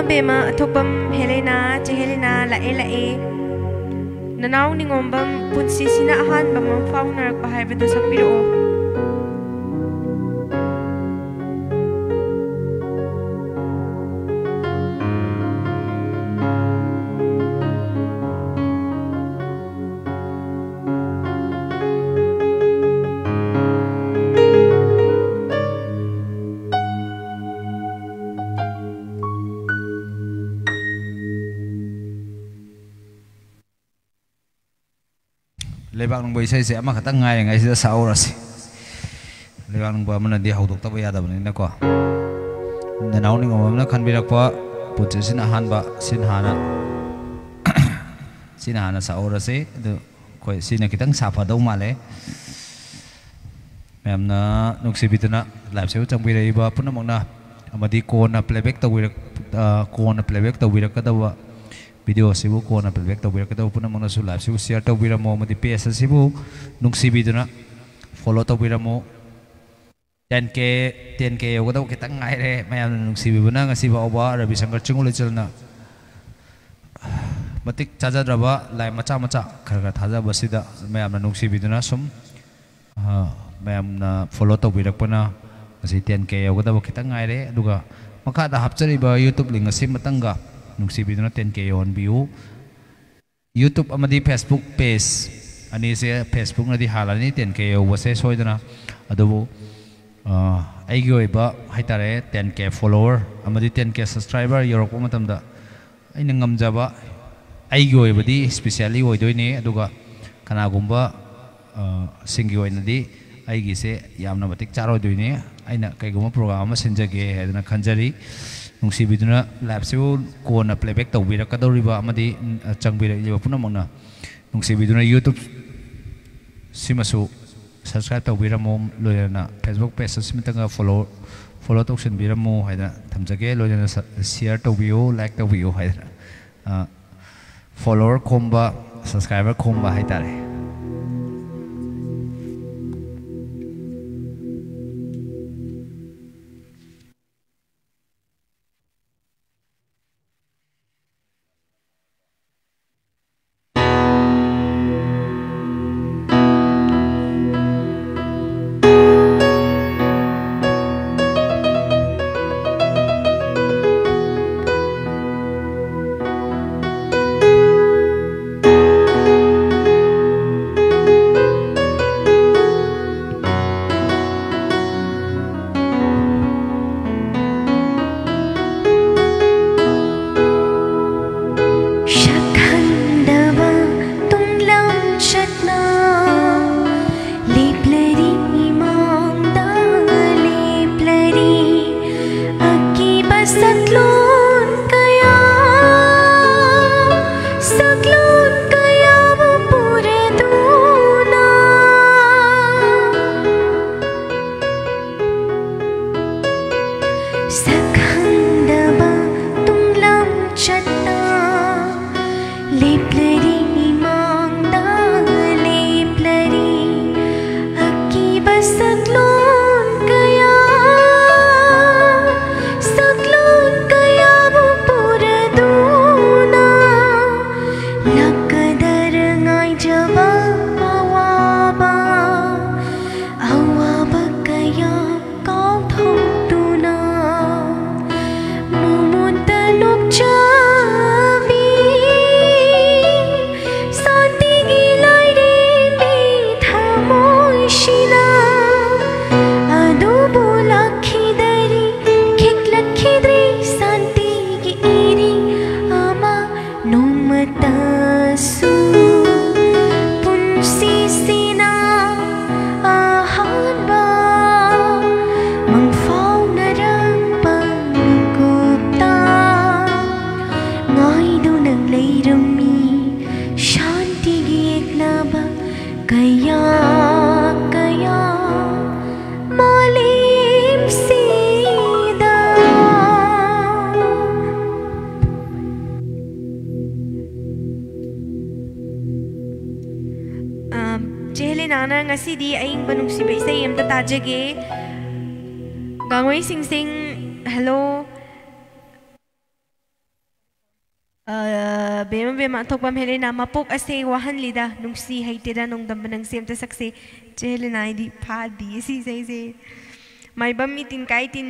bema athokbam Helena che Helena lae nanaw ningombam punsi sina ahan bamang faunarak pa haibadu sakpiro Lebak nung boy say ama katang ngay ngay sida sa oras. Lebak nung boy mana di haudok tabo yada bani na ko. Nanaw ni ngomam na kan birak pa putsi sinahan ba sinahana sa oras eh. Do ko sina kitang sapa daw male. Mayam na nung sibito na live sa utang birak iba po namang na amadi ko na playback tawirak ka daw video sibu ko na playback tawira ka daw po namang nasulab sibu share tawira mo madi PS sibu nung sibi na follow tawira mo 10k yoga daw kita ngai re mayam nung sibi na nga siba oba Ravi Shankar chungul chal na matik chaja draba lai macha khar thaja basida mayam na nung sibi na sum mayam na follow tawira po na kasi 10k yoga daw kita ngai re duga makada hapchari ba YouTube link asim matanga nung sibi na 10k on view YouTube amadi Facebook page ani se Facebook na di halani 10k wase soidana adubu aigi oiba haitare 10k follower amadi 10k subscriber yorok matamda aina ngamjaba aigi oiba di specially oidoine aduga kanagumba singi oinadi aigi se yamna matik charo doine aina kaiguma program ma senjage hedana khanjari nung sibiduna live sibu ko na playback tawira ka dawriba amadi changbira iba punamangna nung sibiduna YouTube simasu subscribe tawira mo loyana Facebook page simitanga follow tawsin bira mo haida thamjage loyana share tawbiyo like tawbiyo haida follower komba subscriber komba haitare ngasi di aing banung si bay say am tatajage gangoy sing sing hello Bema bema thokpam Helena mapok ase wahan lida nungsi haiteda nongdam banang sem ta sakse che Helena idi phadi si se mai bam mitin kai tin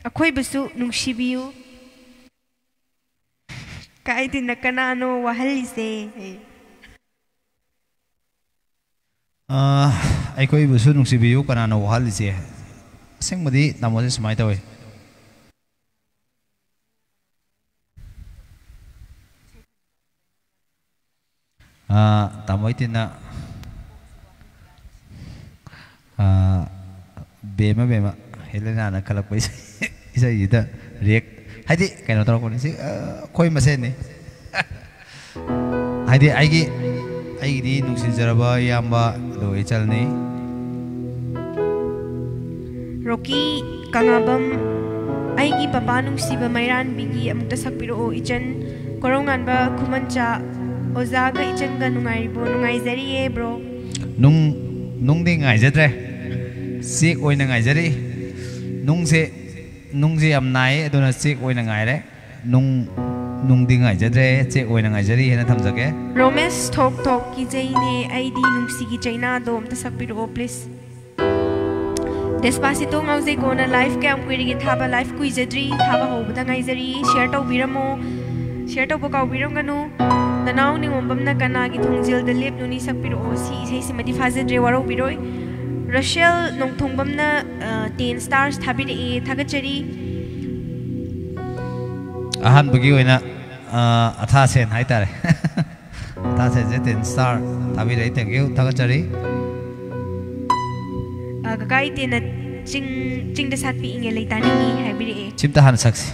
akhoi busu nungsi biu kai tin nakana no wahali se ꯑꯩꯈꯣꯏ ꯕꯨꯁꯨ ꯅꯨꯡꯁꯤꯕꯤꯌꯨ ꯀꯅꯥꯅ ꯋꯥꯍꯜꯂꯤꯁꯦ ꯑꯁꯦꯡꯕꯗꯤ ꯇꯥꯃꯣꯁꯦ ꯁꯨꯃꯥꯏꯅ ꯇꯧꯋꯤ ꯇꯥꯃꯣ ꯏꯇꯤꯟꯅ ꯕꯦꯃ ꯕꯦꯃ ꯍꯦꯂꯦꯅꯥꯅ ꯈꯜꯂꯛꯄ ꯏꯁꯩꯁꯤꯗ react ꯍꯥꯏꯗꯤ ꯀꯩꯅꯣ ꯇꯧꯔꯛꯄꯅꯤ ꯁꯤ ꯑꯩꯈꯣꯏ ꯃꯁꯦꯟꯅꯤ ꯍꯥꯏꯗꯤ ꯑꯩꯒꯤꯗꯤ ꯅꯨꯡꯁꯤꯖꯔꯕ ꯏꯌꯥꯝꯕ ꯑꯗꯣ ꯏꯆꯜꯅꯤ Rocky Kangabam Aigi Papa Nungsiba Mairan Bigi Amukta Sakpiro Ichan Koronganba Kumancha Ozaga Ichan Ganungaibo Nungaizari bro Nung di ngaizadre Sik oina ngaizari Nungse am nai aduna sik oina ngaire Nung di ngaizadre sik oina ngaizari hena thamjake Romes Tok Ki Jaine ID Nungsi Ki Jaina do Amta Sakpiro please Despacito ngauze kona live cam kwiri thaba live kuizadri thaba hobda ngaizari share to biramo share to boka biram ganu nanaw ni ngombam na kana gi thungjil de lep nuni sakpiro si sei simadi fazadre waro biroi Rachel nongthongbam na 10 stars thabire e thagachari ahan bagi oina atha sen haitare atha sen 10 star thabire thank you thagachari Kakai tina ching da satpi inge leitani ni haibiri e chimta han saksi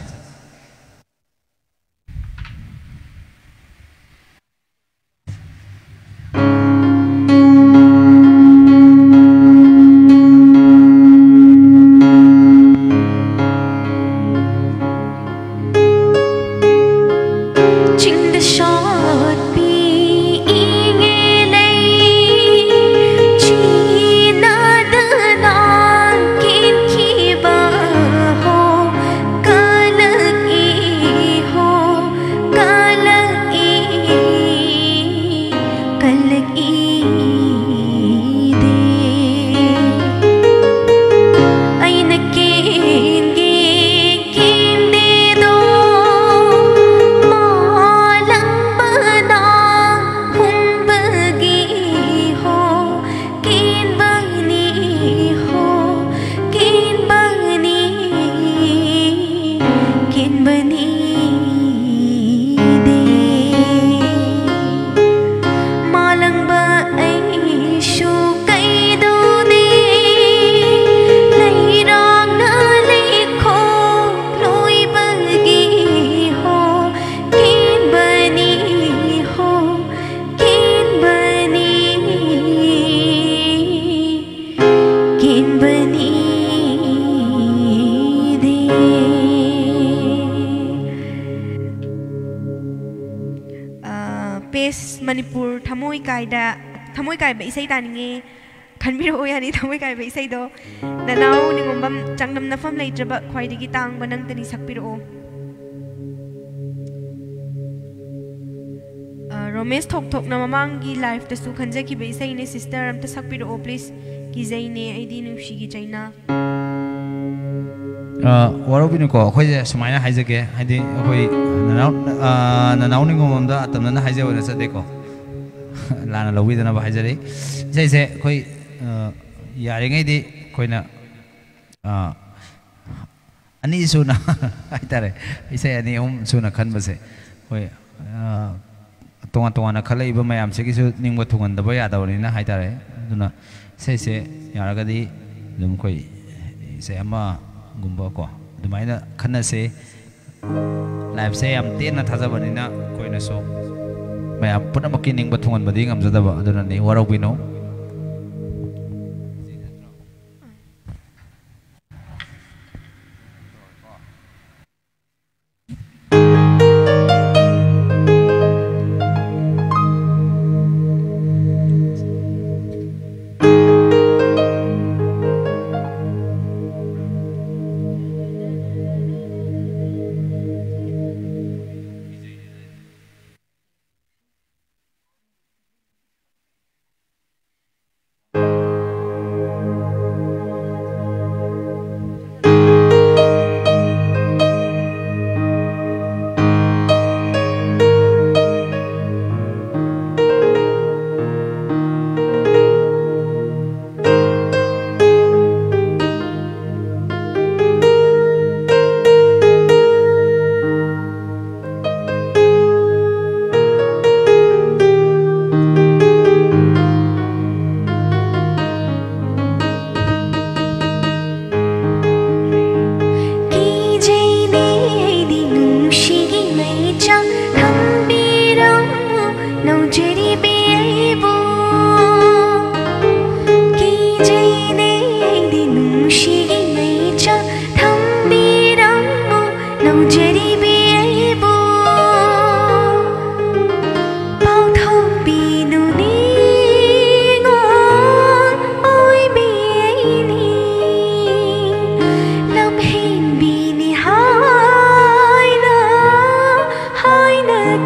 Manipur Thamoi Kai ba isai taninge khanbiro yani Thamoi Kai ba isai do nanaw ningombam changnam nafam leitraba khwaidagi tang banang tani sakpiro Romesh Thok na mamangi live ta su khanjaki ba isai ne sister amta sakpiro please ki zaine ID nushi gi China warobinu ko khoi sumaina haijage haidi khoi nanaw ningom da tamna haije wala sade ko lana lowi dana ba haijare jaise khoi yare ngai di khoina ani suna haitare ise ani suna khan base khoi tonga na khalai ba mayam se gisu ningba thungan da ba ya da ni na haitare duna se yaraga di dum khoi se ama gumba ko dumaina khana se live se am te na thaja banina koina so mayam puna makining ba thungan badi ngam jada ba aduna ni warau bino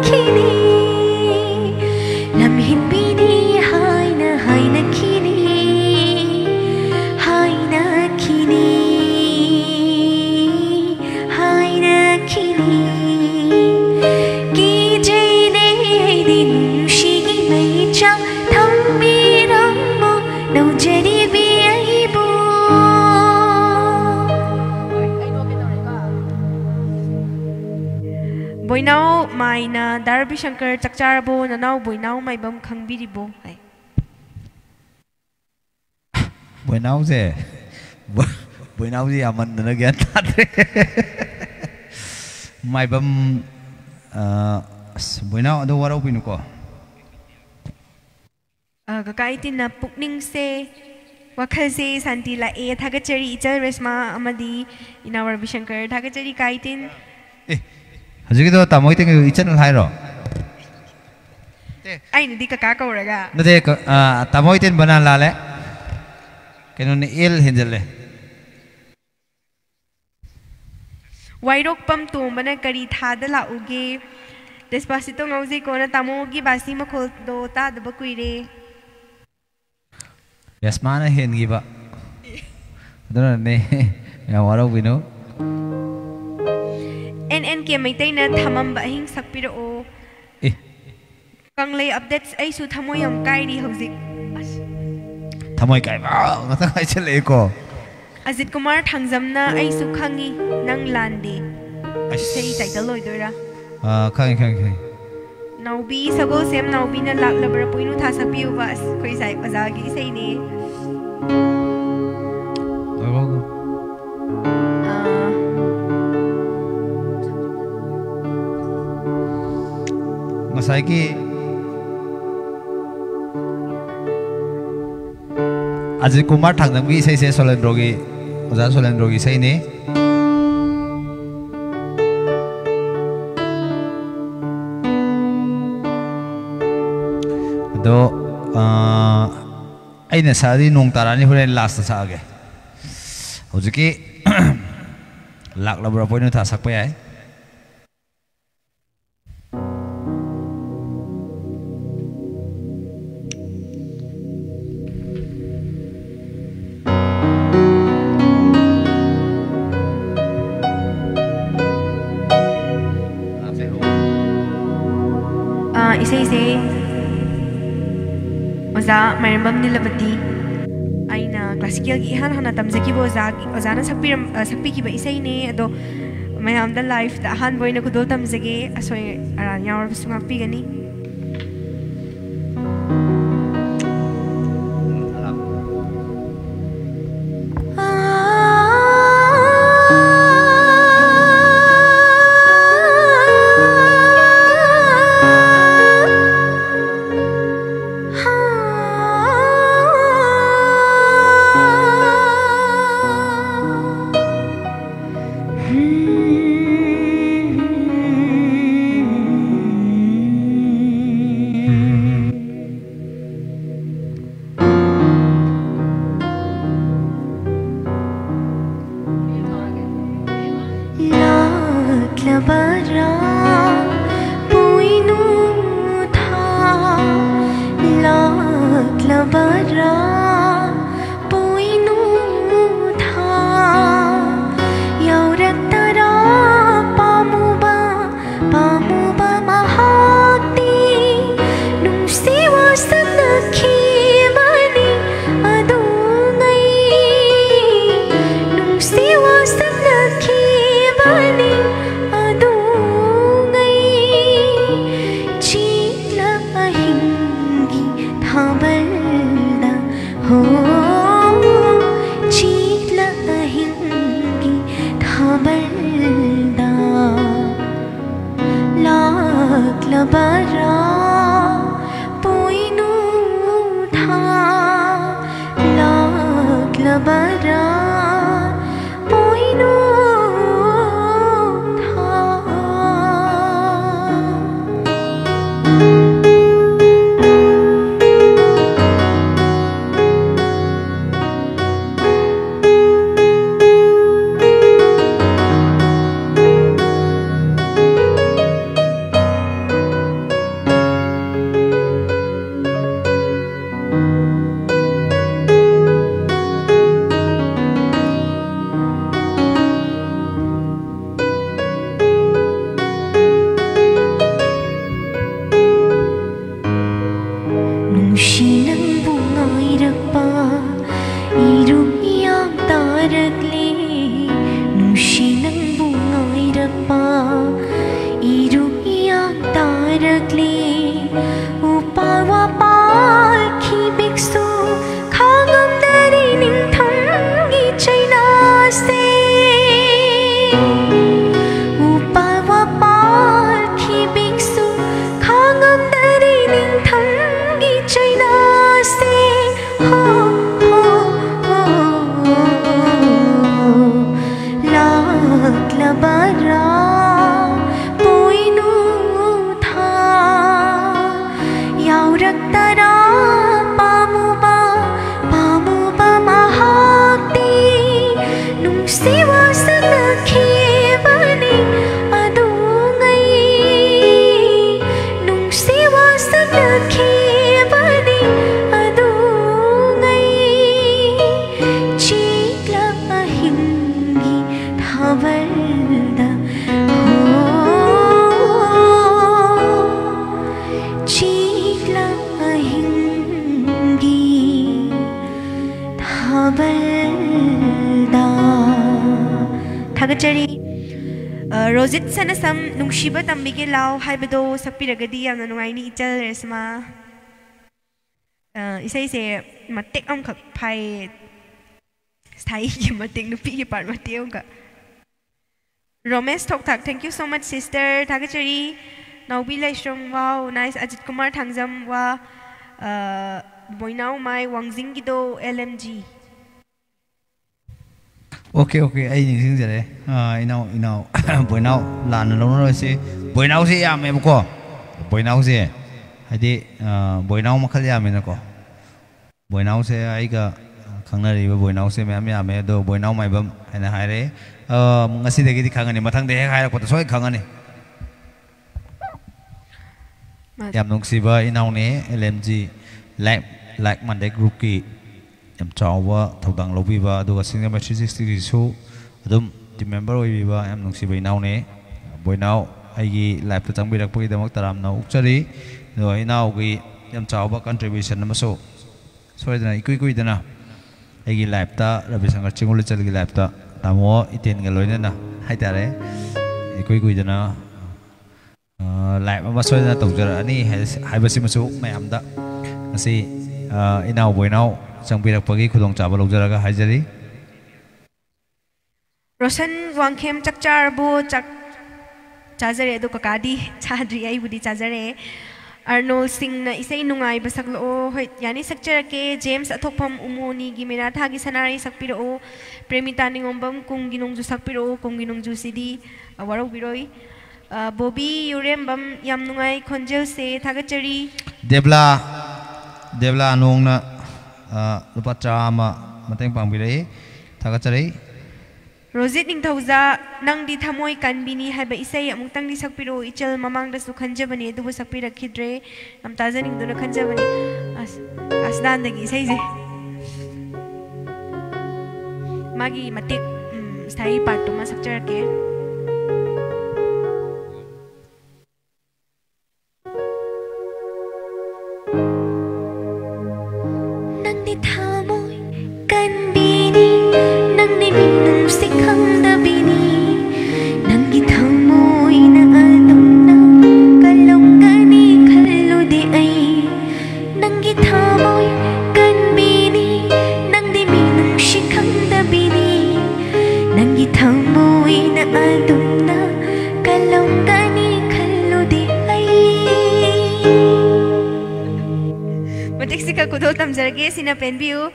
khini lam hin bini haina haina khini haina khini haina khini ki jine din shigi mai cha thammi rammo no jeri bi aibu Boinao maina Darby Shankar chakcharabo nanao boinao maibam khangbiribo hai Boinao se Boinao ji aman na gyan tatre maibam Boinao ado warau pinu ko kakaitin na pukning se wakhal se santi la e thagachari ichal resma amadi inawar Bishankar thagachari kaitin Hajiki do tamoi ting ichal hai ro ai nadi kaka kauraga nade tamoi ten bana la le kenu ne el hinjale wairok pam to mana kari thada la uge Despacito ngauzi ko na tamo gi basi makhol do ta daba kuire Yasmana hen gi ba adona ne ya warau binu NN ke maitai na thamam ba hing sakpiro o kanglei updates ai su thamoyam kairi hauzik thamoi kai ba ngata kai chele ko Ajit Kumar thangjamna ai su khangi nang lande sei title loidora khang Naubi sago sem naubi na laklabra puinu tha sakpiu bas khoi sai bazagi sei ne Masai ki Ajit Kumar thangjamgi sei se Solendrogi oja Solendrogi sei ne do aina sari nong tarani horen last sa age hojiki laklabra poinu tha sakpa yai isei oza mairambam nilabati aina classical gi han hana tamjaki bo oza na sakpi ki ba isei ne ado mayam da life da han boina kudol tamjage asoi aran yawar sungak pi gani ꯍꯧꯔꯛꯂꯤ ꯎꯄꯥꯜ ꯋꯥꯄꯥꯜ ꯈꯤꯕꯤꯛꯁꯨ ꯈꯥꯡꯉꯝꯗꯔꯤ ꯅꯤꯡꯊꯝꯒꯤ ꯆꯩꯅꯥꯁꯦ ꯎꯄꯥꯜ ꯋꯥꯄꯥꯜ ꯈꯤꯕꯤꯛꯁꯨ ꯈꯥꯡꯉꯝꯗꯔꯤ ꯅꯤꯡꯊꯝꯒꯤ ꯆꯩꯅꯥꯁꯦ ꯍꯣ ꯍꯣ ꯍꯣ ꯂꯥꯛꯂꯕꯔꯥ ꯄꯣꯏꯅꯨ ꯊꯥ ꯌꯥꯎꯔꯛꯇꯔꯥ ꯄꯥꯝꯃꯨꯕ ꯄꯥꯝꯃꯨꯕ ꯃꯍꯥꯛꯇꯤ ꯅꯨꯡꯁꯤꯕ ꯁꯛꯅꯈꯤꯕꯅꯤ ꯑꯗꯨꯉꯩ ꯅꯨꯡꯁꯤꯕ ꯁꯛꯅꯈꯤꯕꯅꯤ ꯑꯗꯨꯉꯩ ꯆꯤꯛꯂꯛ ꯑꯍꯤꯡꯒꯤ ꯊꯥꯕꯜꯗ chikla ahingi thabalda thagachari Rojit sanasam nungshiba tambige law haibado sakpiragadi yamna nungaini ichal resma isai se matek am khak phai sthai ki matek nupi ki part matek am ka Romesh Thokthak, thank you so much sister thagachari Naubi Laishong, wow, nice. Ajit Kumar Thangzam, wa Boinau Mai Wangjing Gido LMG. Okay, okay. Ai ning jare. Inau. Boinau lan lo no se. Boinau se ya me ko. Boinau se. Hadi boinau makhal ya me na ko. Boinau se ai ga khangna ri boinau se me ya me do boinau mai bam ana haire. Ngasi de gi khangani mathang de haira ko to soi khangani. Yam nungsiba inaune LMG like Monday group ki yam chawa thodang lobiba aduga singa 360 su adum team member oibiba yam nungsiba inaune boinau aigi live ta changbirak poi damak taram na ukchari do inau gi yam chawa contribution namaso soidana ikui dana aigi live ta Ravi Shankar Chingul chal gi live ta tamo iten ga loina na haitare ikui dana lại mà xoay ra tổng giờ này hai bữa xin một số mẹ em đã si inau buổi nào chẳng biết được bao nhiêu khung trả bao lâu giờ cái hai giờ đi Roshan Wangkem chak char bo chak chajare do kakadi chadri ai budi chajare Arnold Singh na isai nungai basak lo hoi yani sakchara ke James athokpham umoni gi mena thagi sanari sakpiro Premita ningombam kungi nongju sakpiro kungi nongju sidi warau biroi Bobby Urembam Yamnungai Konjel se Thagachari Devla Anong na lupa chama mateng pangbirei Thagachari Rosit Ningthauza nang di thamoi kanbini haiba isai amungtang di sakpiro ichal mamang da su khanjabani dubu sakpira khidre namtaja ningduna khanjabani asdan dagi isai je magi matik sthai part to ma sakchar ke Sina penbiu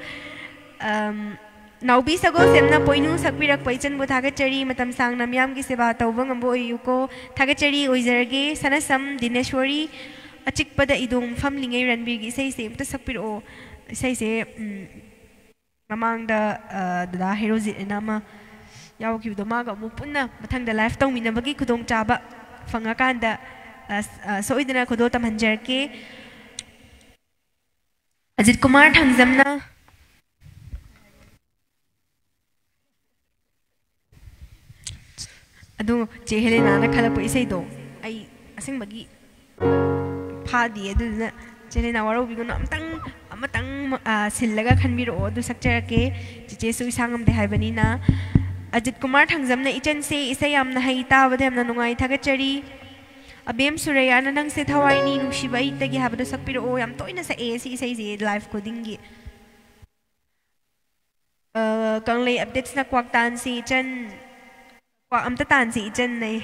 naubi sago semna poinu sakpirak paichan bu thagachari matam sang namyam gi seba tawbang ambo yuko thagachari oijarge sanasam Dineshwari achikpada idong famlingai ranbir gi sei sem ta sakpiro sei se mamang da da herozit nama yaw ki do maga mu punna mathang da life tong minabagi khudong chaba fangakanda soidana khodo tam hanjarke Ajit Kumar Thangzamna Adu che Helena na khala po isai do ai asing bagi phadi adu na che Helena waro bi guna amatang sillaga khanbiro adu sakchara ke che su isangam de haibani na Ajit Kumar Thangzamna ichan se isai amna hai ta bade amna nungai thagachari Abem Surayana nang se thawai ni nungsiba itagi habado sakpiro o yam toina sa AC sa isi live coding gi. Kang lay updates na kwak tan si Chan kwak amta tan si Chan nay.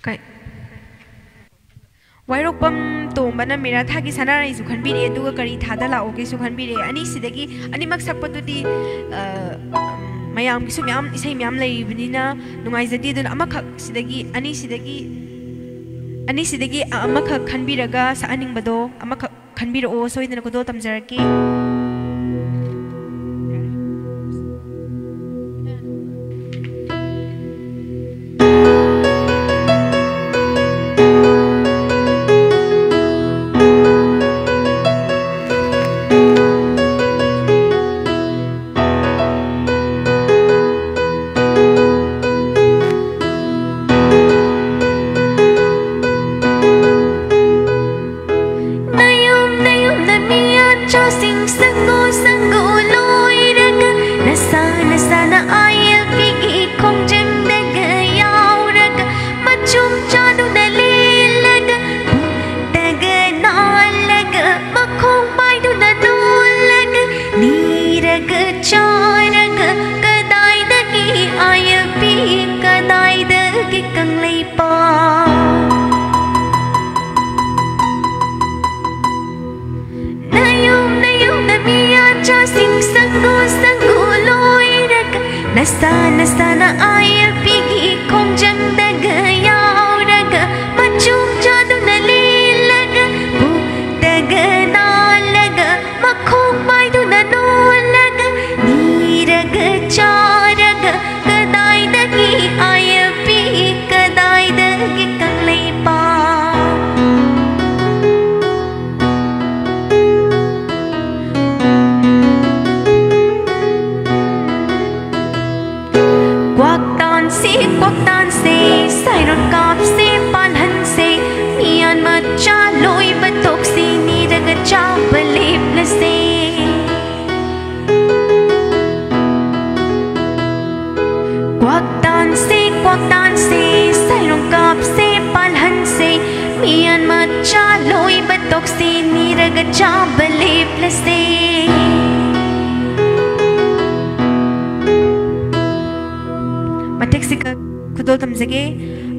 Kay Wairok pam tomba na mera thagi sana rai su khanbire duga kari thada la oke su khanbire ani sidagi ani mak sakpatu di mayam ki su myam isai myam lei binina nungai jadi dun amak sidagi ani sidagi amak khanbiraga sa aning bado amak khanbiro o soidana ko do tamjaraki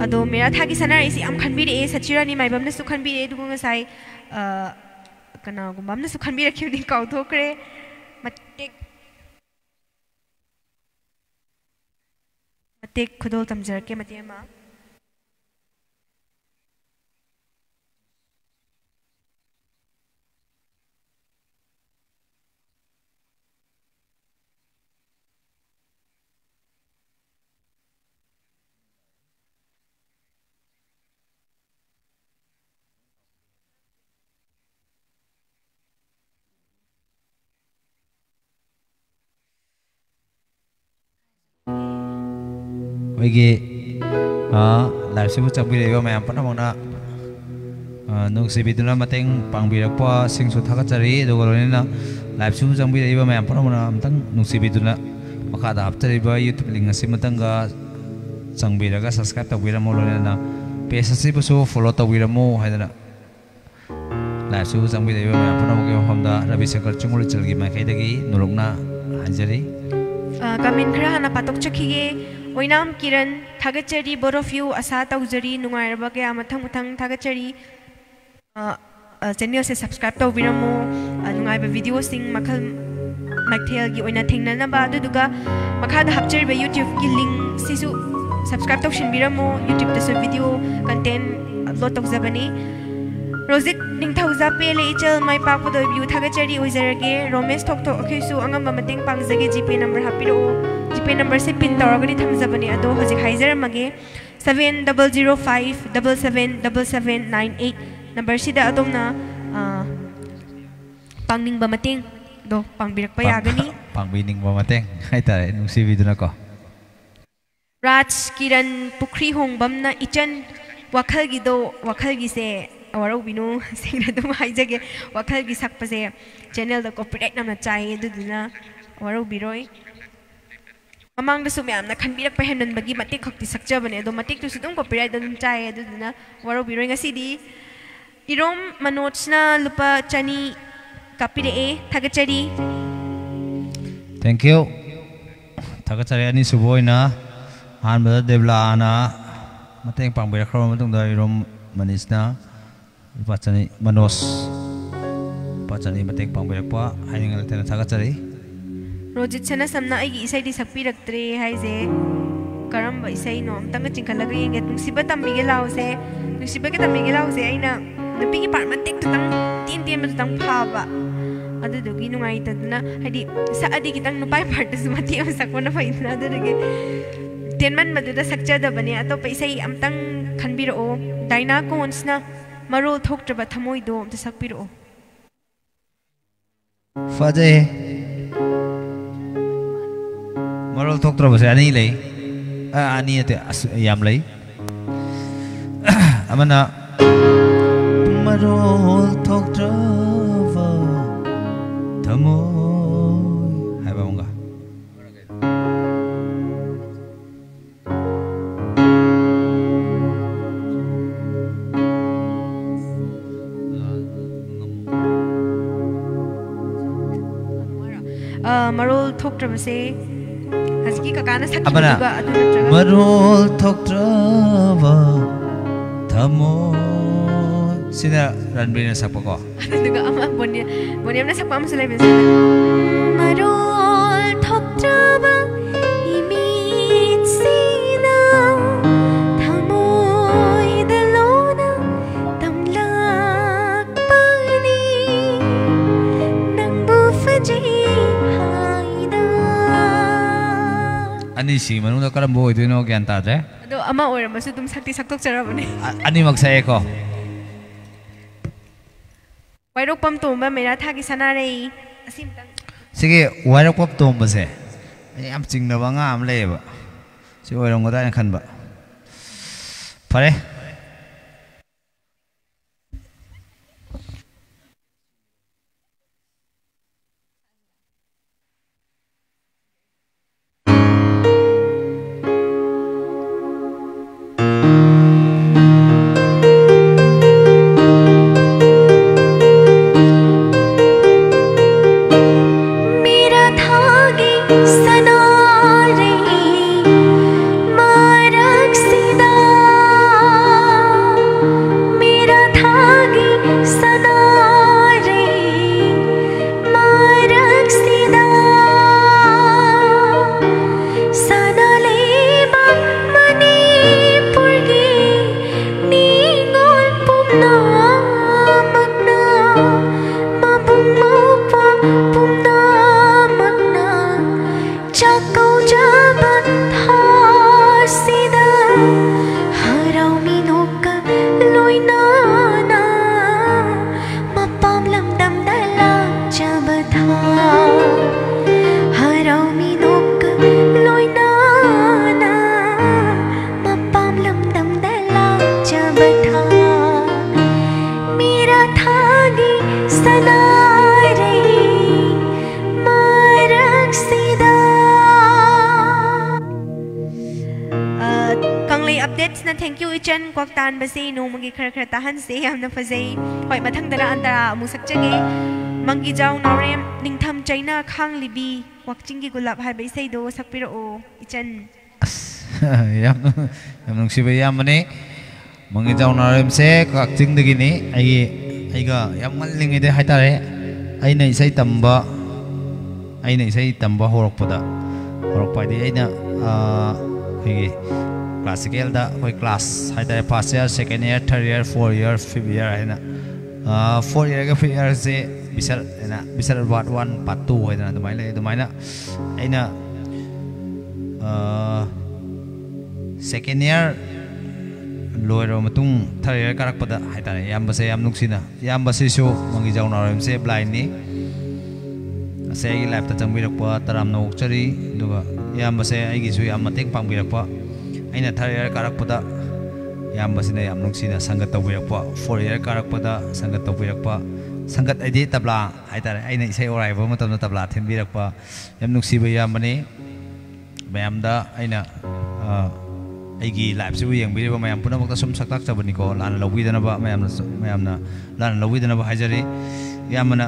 Ado mera thagi sana isi am khanbire sachira ni maibam na su khanbire du nga sai kana gumbam na su khanbire kyuni kau thokre matek khudol tamjar ke matema Oke, live sih buat campur ya, macam apa namanya, nungsi bidulnya mateng pangbirak po sing sutha kacari, do kalau ini na live sih buat campur ya, macam apa namanya, mateng nungsi bidulnya, maka ada apa cari ba YouTube link ngasih mateng ga cangbirak ga subscribe tak birak mau loh na, pesa sih buat follow tak birak mau, hay na live sih buat campur ya, macam apa namanya, hamda Rabi Sekar cungul celgi makai dagi, nulung na hajari. Kamin kera hana patok cekige. Oinam Kiran Thagachari both of you asa taujari nungai rabake amathang thagachari channel se subscribe to biramo nungai ba video sing makhal maithel gi oina thengna na ba duga makha da hapchari ba YouTube gi link sisu subscribe to shin biramo YouTube ta video content upload to zabani Rosik ningthauza pele ichal mai pak podo view thagachari oijarage Romesh thok thok akhisu angam mateng pangjage GP number hapiro GP number se pin tawragani thamjabani ado hojik haijaramage 7005777798 number sida adongna pangning ba mateng do pangbirak pa yagani pangbining ba mateng hai tare nungsi biduna ko Raj Kiran Pukri Hongbam na ichan wakhal se awaro binu singna dum haijage wakhal gi sakpa se channel da copyright namna chai duduna awaro biroi amang da su myam na khanbirak pa henan bagi matik khakti sakja bane do matik tu sudum copyright dum chai duduna awaro biroi ngasi di irom manojna lupa chani kapire e thagachari thank you thagachari ani suboina han bada devla ana mateng pangbirak khro matung da irom manisna pachani manos pachani mateng pangbirak pa haingal tena thagachari Rojit sana samna ai isai di sakpi raktre haise karam ba isai no amtang chingkhala ge nungsiba tamige lause nungsiba ke tamige lause aina napi ki part matik tutang tin ma tutang phaba adu dogi nungai tadna hadi sa adi kitang nupai part su mati am sakona faina adu ge tenman maduda sakcha da bane ato paisai amtang khanbiro daina konsna marol thoktraba thamoi do amta sakpiro faje marol thoktraba se ani lei ani ate yam lei amana marol thoktraba thamoi hai ba monga marol thoktraba se hazki kakana sakki duga adu natraga marol thoktraba thamo sina ranbina sakpa ko duga ama bonia na sakpa am sulai ben marol thoktraba imit sina thamoi dalona tamlak pani nangbu faji ani si manung da karam boy dino gyan ta je ado ama ora masu tum sakti saktok charabane ani maksa e ko wairok pam tomba mera thagi sanare asim tang sige wairok pap tom ba se am chingna ba nga am le ba si oirong da khan ba pare thank you ichan kwak tan basi no magi khar khar tahan se yamna fazai hoi mathang dara antara musak chage mangi jaw narem ningtham chaina khang libi wakching gi gulab hai bai sai do sakpiro o ichan yam nung si ba yam mane mangi jaw narem se wakching de gi ni ai ga yam ngalling ide hai tare ai nei sai tamba horokpada di aina ai classical da koi class hai da first year second year third year fourth year fifth year hai na 4 year ga fifth year se bisar part 1 part 2 hai na dumai na aina second year loiro matung third year karak pada hai ta yam ba se yam nuksina yam ba se so mangi jaw na ram se blind ni se ai life ta changbi rak pa taram no chari duga yam ba se ai gi su yam matek pang bi rak pa aina third year karak pada ꯌꯥꯝꯕꯁꯤꯅ ꯌꯥꯝ ꯅꯨꯡꯁꯤꯅ ꯁꯪꯒꯠ ꯇꯧꯕꯤꯔꯛꯄ 4 year ꯀꯥꯔꯛꯄꯗ ꯁꯪꯒꯠ ꯇꯧꯕꯤꯔꯛꯄ ꯁꯪꯒꯠ ꯍꯥꯏꯗꯤ ꯇꯕ꯭ꯂꯥ ꯍꯥꯏꯇꯥꯔꯦ ꯑꯩꯅ ꯏꯁꯩ ꯑꯣꯔꯥꯏꯕ ꯃꯇꯝꯗ ꯇꯕ꯭ꯂꯥ ꯊꯤꯟꯕꯤꯔꯛꯄ ꯌꯥꯝ ꯅꯨꯡꯁꯤꯕ ꯏꯌꯥꯝꯕꯅꯤ ꯃꯌꯥꯝꯗ ꯑꯩꯅ ꯑꯩꯒꯤ ꯂꯥꯏꯐꯁꯤꯕꯨ ꯌꯦꯡꯕꯤꯔꯤꯕ ꯃꯌꯥꯝ ꯄꯨꯝꯅꯃꯛꯇ ꯁꯨꯝ ꯁꯛꯇꯥꯛꯆꯕꯅꯤꯀꯣ ꯂꯥꯟꯅ ꯂꯧꯕꯤꯗꯅꯕ ꯃꯌꯥꯝꯅ ꯂꯥꯟꯅ ꯂꯧꯕꯤꯗꯅꯕ ꯍꯥꯏꯖꯔꯤ ꯏꯌꯥꯝꯕꯅ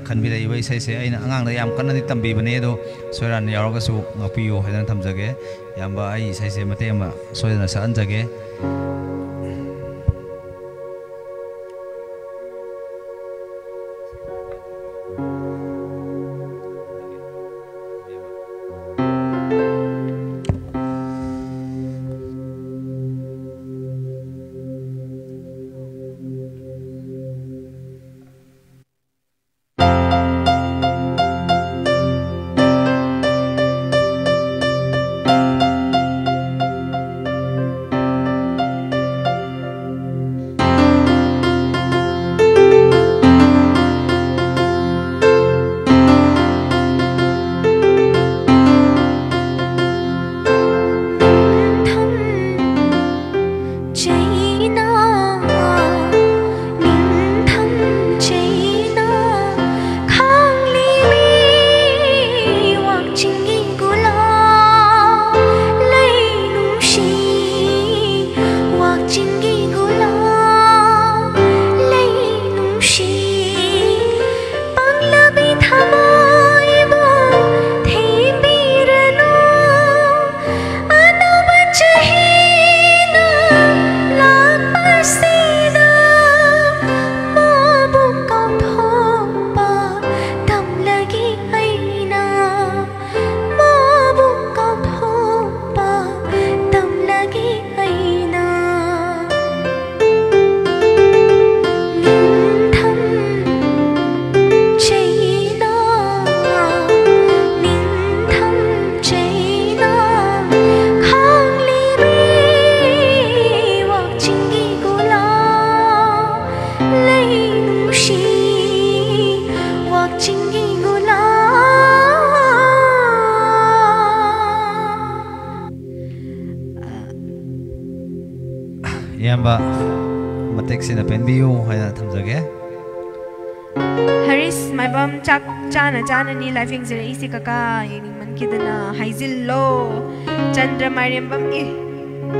ꯈꯟꯕꯤꯔꯛꯏꯕ ꯏꯁꯩꯁꯦ ꯑꯩꯅ ꯑꯉꯥꯡꯗ ꯌꯥꯝ ꯀꯟꯅꯗꯤ ꯇꯝꯕꯤꯕꯅꯤ ꯑꯗꯣ ꯁꯣꯏꯔꯥꯟ ꯌꯥꯎꯔꯒꯁꯨ ꯉꯥꯛꯄꯤꯌꯨ ꯍꯥꯏꯗꯅ ꯊꯝꯖꯒꯦ ꯏꯌꯥꯝꯕ ꯑꯩ ꯏꯁꯩꯁꯦ ꯃꯇꯦꯛ ꯑꯃ ꯁꯣꯏꯗꯅ ꯁꯛꯍꯟꯖꯒꯦ ꯏꯌꯥꯝꯕ ꯃꯇꯦꯛꯁꯤꯅ ꯄꯦꯟꯕꯤꯌꯨ ꯍꯥꯏꯅ ꯊꯝꯖꯒꯦ ꯍꯔꯤꯁ ꯃꯥꯏꯕꯝ ꯆꯥꯛ ꯆꯥꯅꯅꯤ ꯂꯥꯏꯐ ꯌꯦꯡꯖꯔꯛꯏꯁꯦ ꯀꯀꯥ ꯌꯦꯡꯅꯤꯡꯃꯟꯈꯤꯗꯅ ꯍꯥꯏꯖꯤꯜꯂꯣ ꯆꯟꯗ꯭ꯔ ꯃꯥꯏꯔꯦꯝꯕꯝ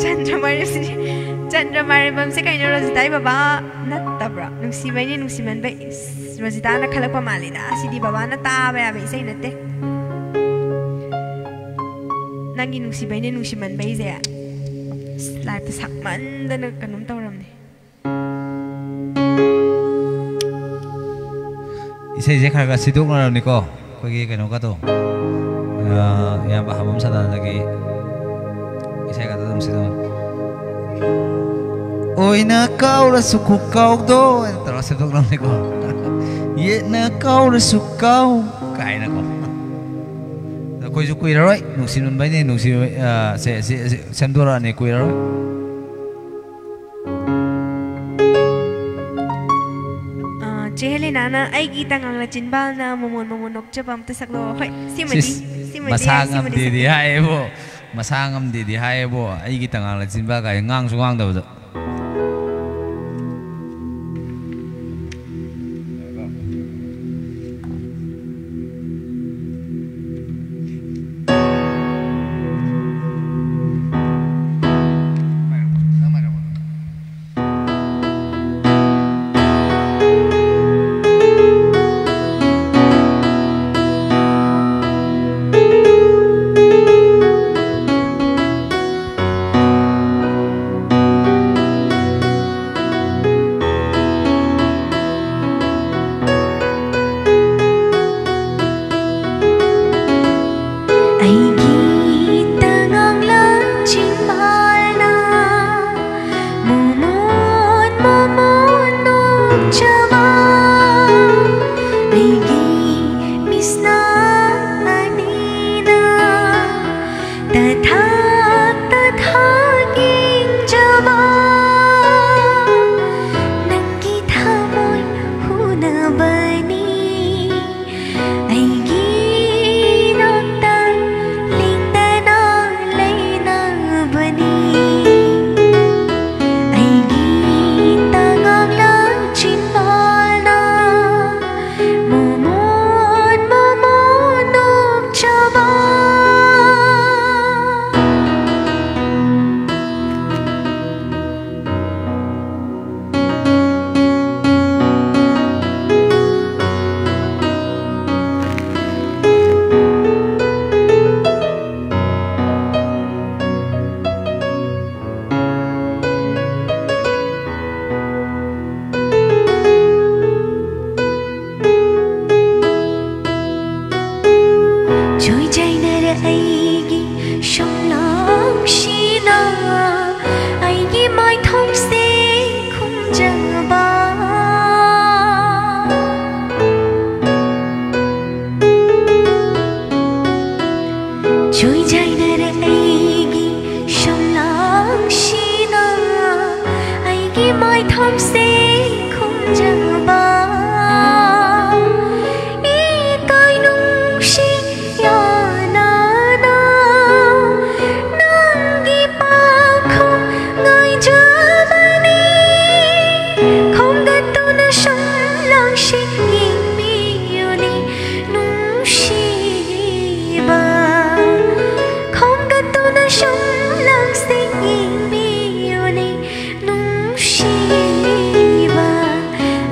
ꯆꯟꯗ꯭ꯔ ꯃꯥꯏꯔꯦꯝꯕꯝꯁꯦ ꯀꯩꯅꯣ ꯔꯣꯖꯤꯇꯥꯏ ꯕꯕꯥ ꯅꯠꯇꯕ꯭ꯔꯥ ꯅꯨꯡꯁꯤꯕꯩꯅꯦ ꯅꯨꯡꯁꯤꯃꯟꯕꯩ ꯔꯣꯖꯤꯇꯥꯅ ꯈꯜꯂꯛꯄ ꯃꯥꯜꯂꯤꯗ ꯁꯤꯗꯤ ꯕꯕꯥꯅ ꯇꯥꯕ ꯌꯥꯕ ꯏꯁꯩ ꯅꯠꯇꯦ ꯅꯪꯒꯤ ꯅꯨꯡꯁꯤꯕꯩꯅꯦ ꯅꯨꯡꯁꯤꯃꯟꯕꯩꯁꯦ ꯂꯥꯏꯐꯇ ꯁꯛꯃꯟꯗꯅ ꯀꯩꯅꯣꯝ ꯇꯧꯔꯝꯅꯦ 이제 가가 시동을 하니까 거기 그노가도 야 한번 사다나기 이제 가도 좀 시동 오이나 까우라 수쿠 까우도 따라 시동 하니까 얘나 까우라 수 까우 까이나 거 거기 좀 꾸이러라 농시는 바이네 농시 세 샘도라 네 꾸이러라 Chehelina ay kita ngang lachinbal na momon nokchapam tasaklo hoy simadi masangam di haebo masangam di haebo ay kita ngang lachinbal kay ngang sungang daw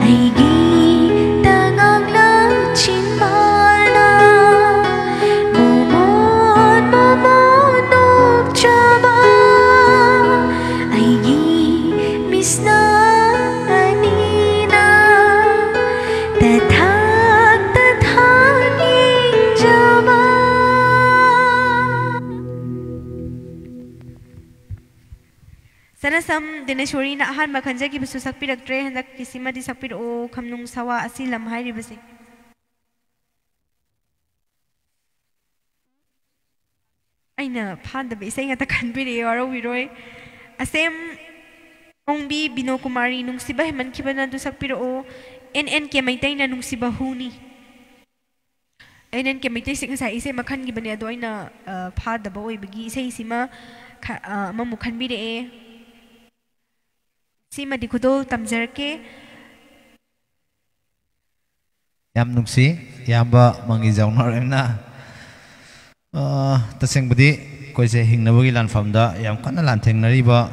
ꯑꯩꯒꯤ ꯇꯉꯥꯛꯅ ꯆꯤꯟꯕꯥꯜꯅ ꯃꯣꯃꯣꯟ ꯃꯣꯃꯣꯟ ꯅꯣꯛꯆꯕ ꯑꯩꯒꯤ ꯃꯤꯠꯅ ꯑꯅꯤꯅ ꯇꯊꯥꯛ ꯇꯊꯥꯛ ꯌꯦꯡꯖꯕ. Sanasam Dineshwari na ahanba khanjagibusu sakpiraktre handakki simadi sakpirao khamnung sawa asi lam hairibase. Aina phandaba isai ngata khanbire warowiroi asem ongbi Bino Kumari nungsiba hemankhibana du sakpirao NN ke maitaina nungsiba huni. NN ke maitai sing sa isai makhanggibane ado aina phadaba oibagi isai sima mamu khanbire Sima di kudol tamjarke. Yam nungsi yamba mangi jaunar na taseng budi koi se hingna bagi lan famda yam kana lan thengnari ba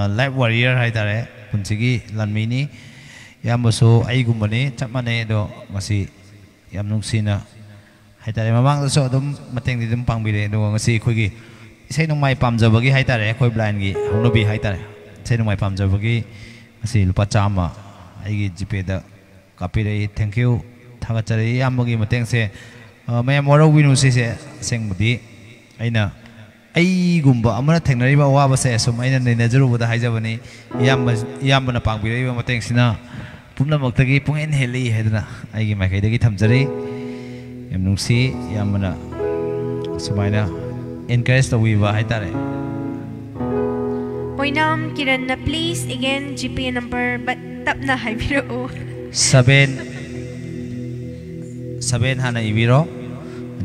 life warrior hai tare punchigi lan mini yamba so ai gumani chapmane do ngasi yam nungsi na hai tare mamang so dum mateng di dum pangbire do ngasi khoi gi isai nong mai pamjabagi hai tare khoi blind gi hongnobi hai tare sai nong mai pamjabagi ngasi lupa chama ai gi gp da kapire thank you thagachare yambagi mateng se mayam waro winu se sengbudi aina ai gumba amana thengnari ba wa ba se sum aina ne najaru ba haijabani yambana pangbire ba mateng sina pumna maktagi pungen heli hedna ai gi makai dagi thamjare yam nungsi yambana sumaina encourage to wi ba haitare Poinam Kiran na please again GP number but tap na haibiro 7 hana ibiro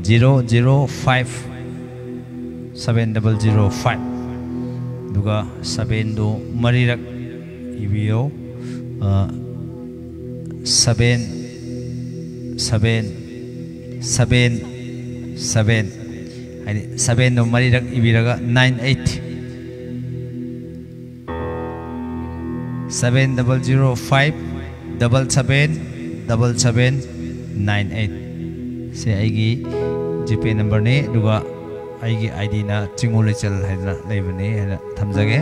005 7005 duga 7 do marirak ibiro 7 hani 7 do marirak ibiraga 98 7005 777798 se aigi GP number ne duga aigi ID na chingolechal haidna leibane hana thamjage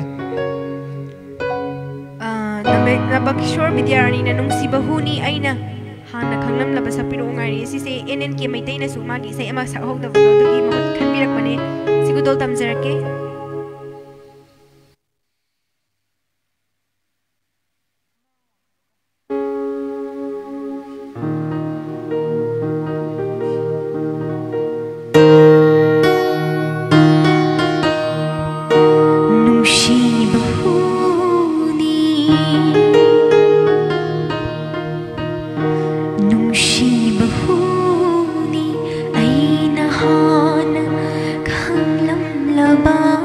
Nabakishore Vidyarani na nungsiba huni aina hana khanglam laba sapiro ngari sise NNK maitai na sumagi sai ama sakhogda dugi mahut khanbirakpane sigudol tamjarake Ba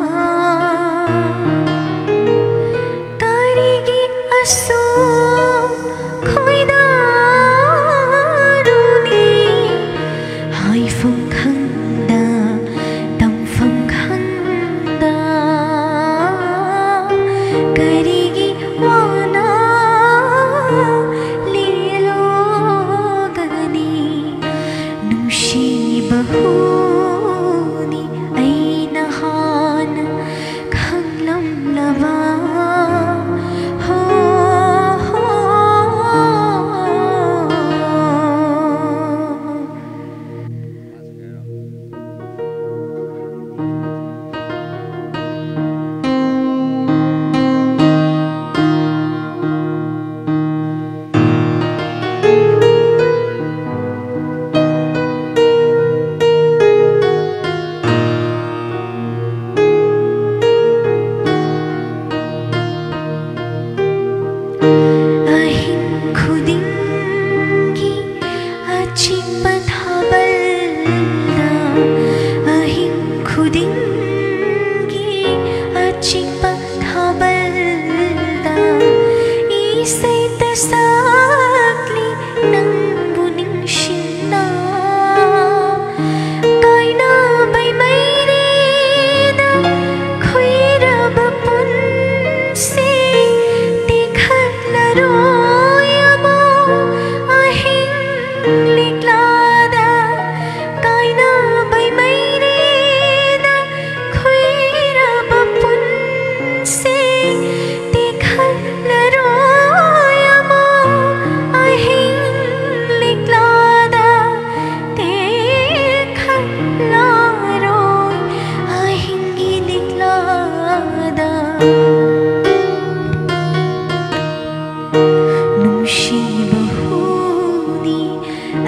ꯅꯨꯡꯁꯤꯕꯍꯨꯅꯤ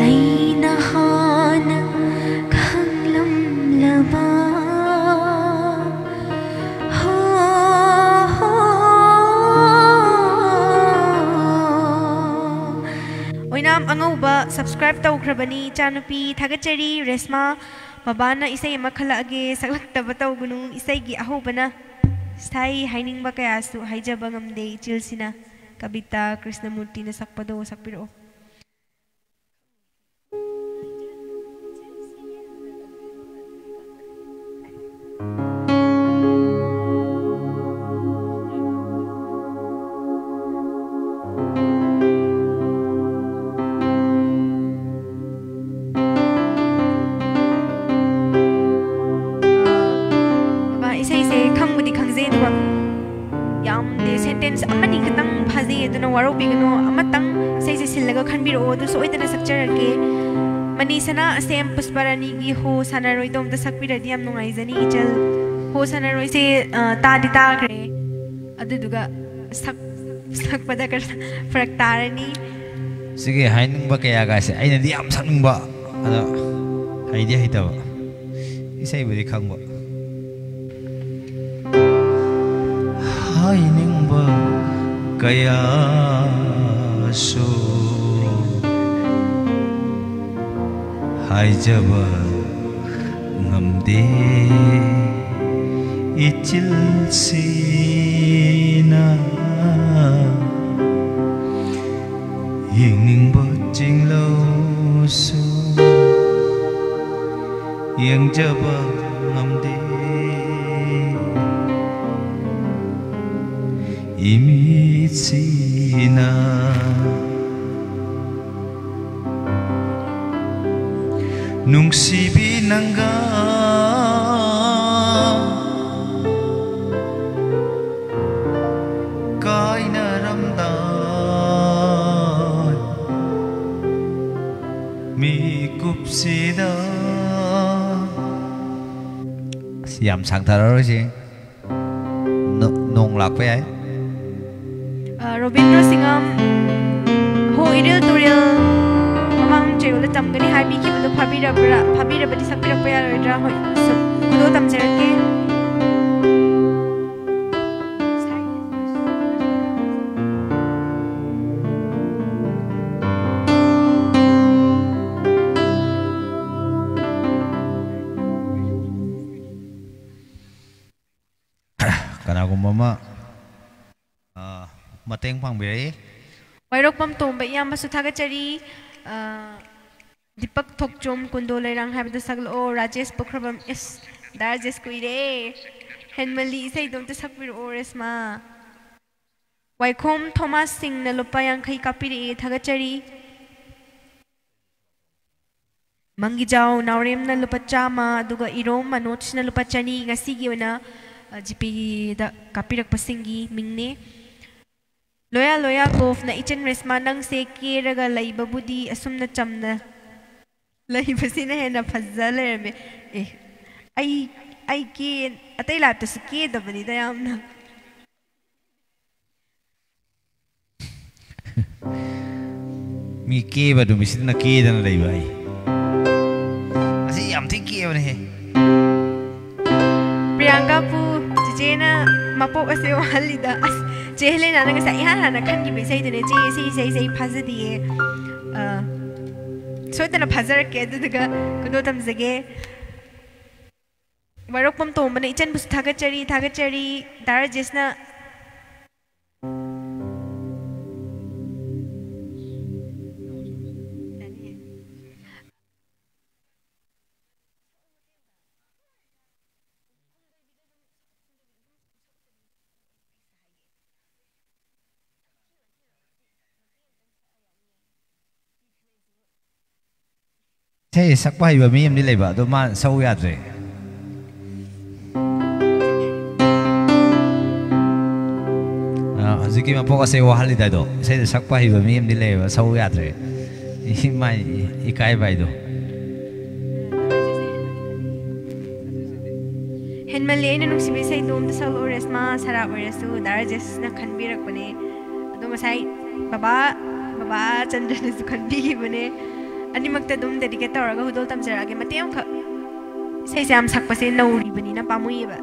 ꯑꯩꯅ ꯍꯥꯟꯅ ꯈꯪꯂꯝꯂꯕ Oinam angauba subscribe taukrabani chanupi thagachari resma babana isai ama khalage saklaktaba taugunu isaigi ahobana sthai hainingba kayasu haijaba ngamde chilsina Kabita Krishnamurti na sakpado sakpiro sentence amani katang phaji aduna waro bigno amatang sei sei sillaga khanbiro du soidana sakcharake mani sana sem pusparani gi ho sanaroi dom da sakpiradi am nungai jani ichal ho sanaroi se tadi ta kre aduduga sak pada kar farak tarani sige haining ba kaya ga se aina di am sakning ba ada haidi haitaba isai bari khangba haining ba kaya so haijaba ngamde ichil sina yingning ba jinglo so yangjaba ngamde imitsina nungsibi nangga kaina ramdan mi kupsida siam sang tharo rồi chứ nong lạc với ai Robindra Singham ho iril turil mamang chayula tamgani habi ki bulu phabira badi sakpira paya roidra hoi so kudo tamjarake kana gumama mateng pangbiri wairok pam tomba iyamba suthagachari Dipak Thokchom Kundo Lairang habda saglo Rajesh Pokhrabam is Darjes kuire Henmali isai dom te sakpir oresma Waikhom Thomas Singh na lupa yankhai kapiri thagachari Mangijao Naurem na lupa chama aduga Irom Manoj na lupa chani ngasigi ona GP da kapirak pasingi mingne Loya loya gof na ichan resma nang se keraga laiba budi asum na chamna laiba sina hena fazala rame ai ke atai lap to ke da bani da yamna mi ke ba du mi sina ke da na laiba ai asi yam thi ke ba ne Priyanka pu jena mapok ase walida Chehle na nga sa ihan na kan gibi say dene say phazadi so tana phazar ke duga kuno tam zage warok pam to mane ichan bus thagachari dar jesna thế sắc bay và mi em đi lấy vợ tôi mà sâu yết rồi giờ khi mà bố sẽ vào hali đại đó sẽ sắc bay và mi em đi lấy vợ sâu yết rồi mai cái vậy đó Henmali ay nung sibi say dom ta sa resma sarap resu dar jes na khanbirak bane ado masai baba पा चंद्रनसु खनबीगिबने अनिमक्ता दुम dedicate तौरगा हुदोल तमजरागे मतेम ख इसेसे आम सकपसे नौरीबनिना पामुइबा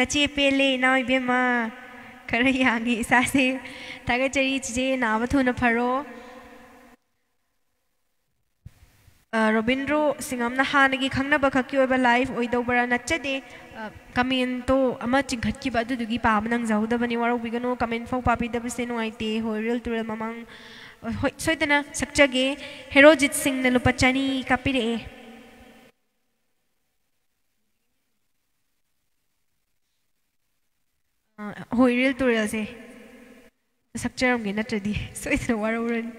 चे पेले ना इबेमा खरा Yanghee सासे तागे चरी जे नाम थुन furrow Robindro सिंगमना हानगी खंगनबा खक्की ओबा life ओइदोबरा नच्चदे comment तो अमा चिंखटकी बदुदुगी पाम नंग जाउदबनी वारो बिगनो कमेंट फौ पापिदबसे नुआइते हो रियल टुरल ममंग सोइदना सक्चगे हेरोजित सिंह न लुपचानी कापिरे होई रियल टुरल से सक्चरमगे नत्रदी सोइदना वारोरन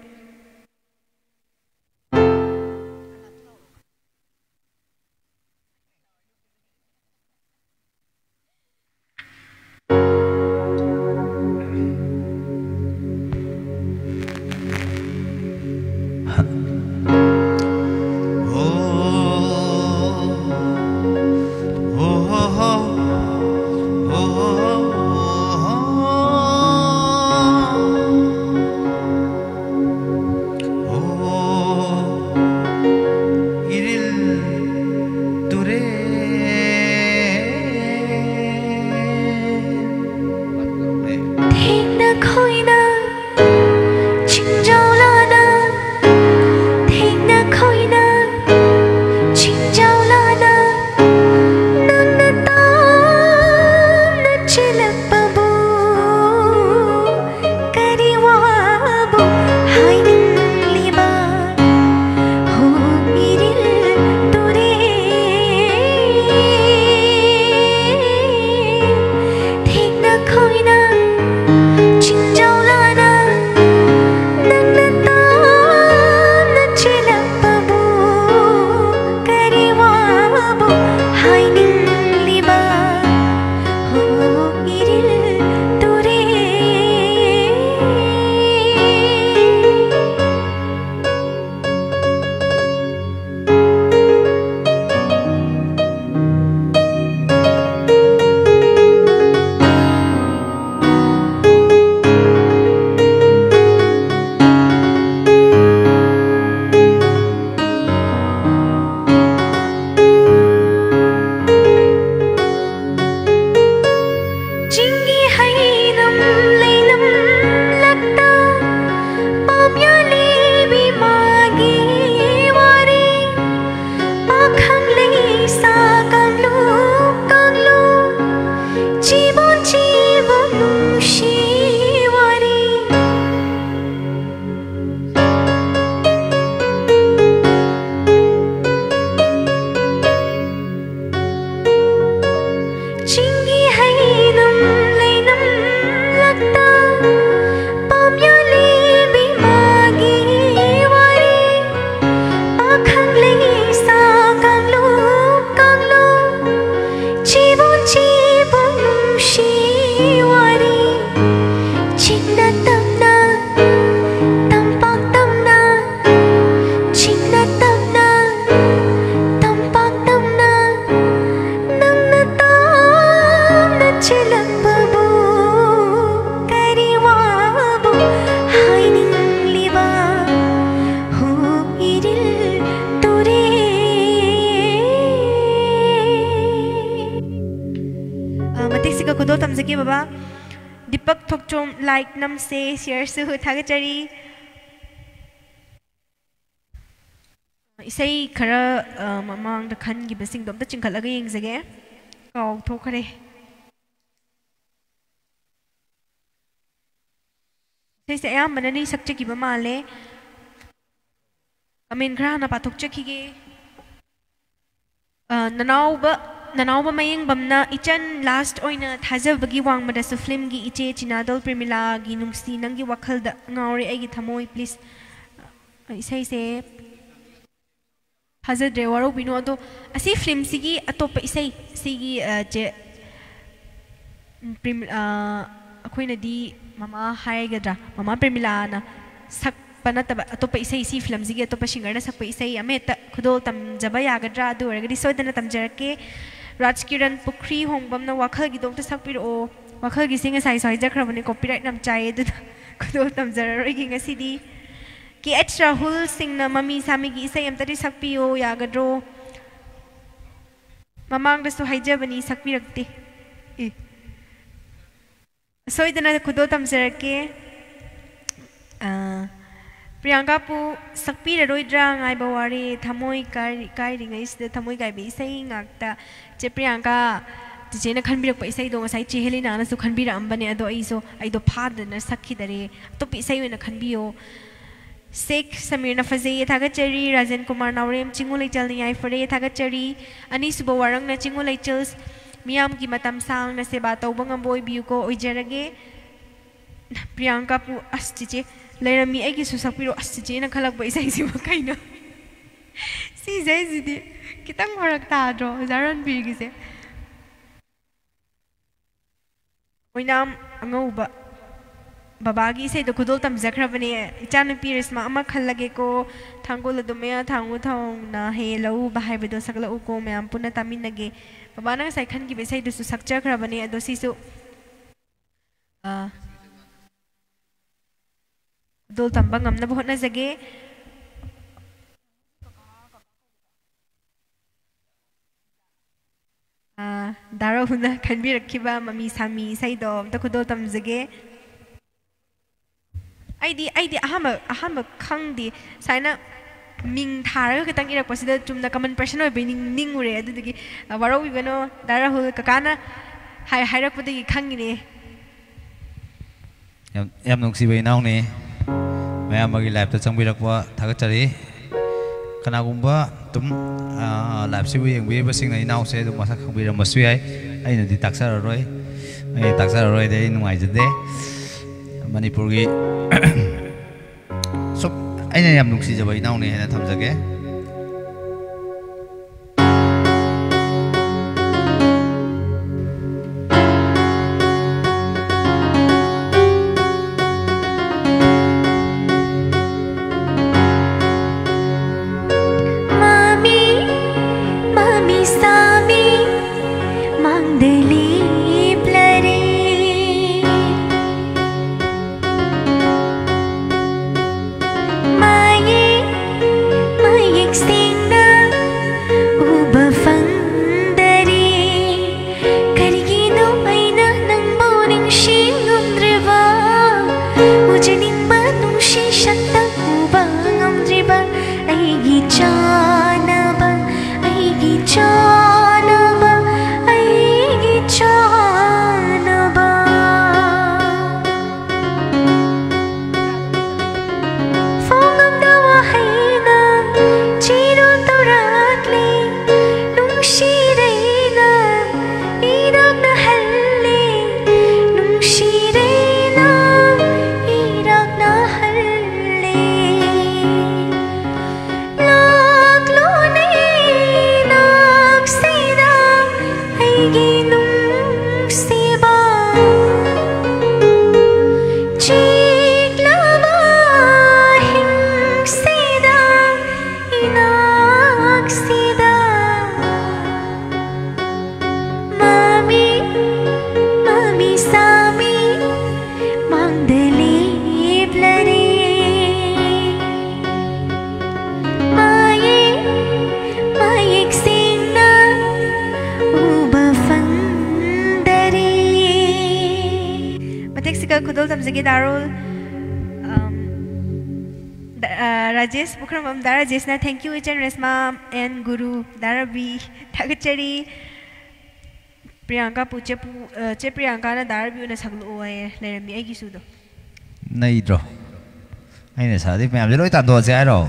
जीवन मतिक सिका खुदो तमजके बाबा दीपक थोकचोम लाइक नमसे शेयर सु थागचरी इसै खरा ममांग द खनगी बसिंग दम त चिंखलगा येंगजगे काव थोखरे इसै अयामबना नि सक्चकिबा माले कमेंट खरा ना पाथोक चखिगे ननाउबा मयंग बमना इचन लास्ट ओइना थाजबगी वांगमदसु फिल्म गी इचे चिनादल प्रेमिला गी नुंगसी नंगी वखलदा ngaure aigi thamoi please isai se hazadre waro bino ado asi film sigi atop isai sigi je prim akoina di mama haigadra mama premila na sak panataba atop isai si film sigi atop singer na sak isai ameta khudol tam jaba yagadra adu oragadi soidana tam jarake Rajkiran Pukri Hongbam na wakhal gi dong ta sakpir o wakhal gi singa sai sai jakra bani copyright nam chai du khudol tam jararoi gi ngasi di ki H Rahul Singh na mami sami gi isai am tari sakpiyo yagadro mamang da su haija bani sakpirakte soidana khudol tam jarake Priyanka pu sakpira roidra ngai bawari thamoi kai ringai sida thamoi kai be isai ngakta che Priyanka jena khanbirak pa isai do ngasai che Helena na su khanbira ambane ado aido phadna sakhi dare to pi isai na khanbiyo Sheikh Samir na fazei thagachari Rajan Kumar Naurem chingulai chalni ai fare thagachari ani suba warang na chingulai chals miyam ki matam sang na seba tawbang boy biu ko oijarage Priyanka pu aschiche Lairami aigi susapiro asche na khalak ba isai si makaina si jai jidi kitang horak ta dro zaran birgi se oinam angauba babagi sai do kudol tam zakra bane ichanu piris ma ama khallage ko thangol do me thangu thong na he lau ba hai bedo sakla u ko me am puna taminage babana sai khan gi be sai do su sakcha khra bane ado si su dol tamba ngamna bahut na jage daro huna khanbi rakhiba mami sami sai do ta khudol tam jage aidi ahama khangdi saina ming thara ka tang irak pasida chumna common person oi bening ning ure adudagi waro bibano daro hul kakana hairak pudagi khangine yam nuksi bai naw ne मैं आमागी life तो चंग बिरकवा थागचरी कनागुम्बा तुम life से भी young busing नै नाव से तुम मसा खबिरम मसु याय आइना दि ताक्सररोय ए ताक्सररोय दे नुंगाइ जदे मणिपुर गी सब आइना याम नुक्सी जबै नाव ने हेना थमजगे Cha सिगा खुदो तमजगे दारुल राजेश पुखरम दा राजेश ना थैंक यू एचएन रेशमा एंड गुरु दारबी थागचरी प्रियंका पुचे चे प्रियंका ना दारबी ना सगलो है लेरमी आई किसुदो नहीं ड्रो अने सादी मैं लोई तादो से आरो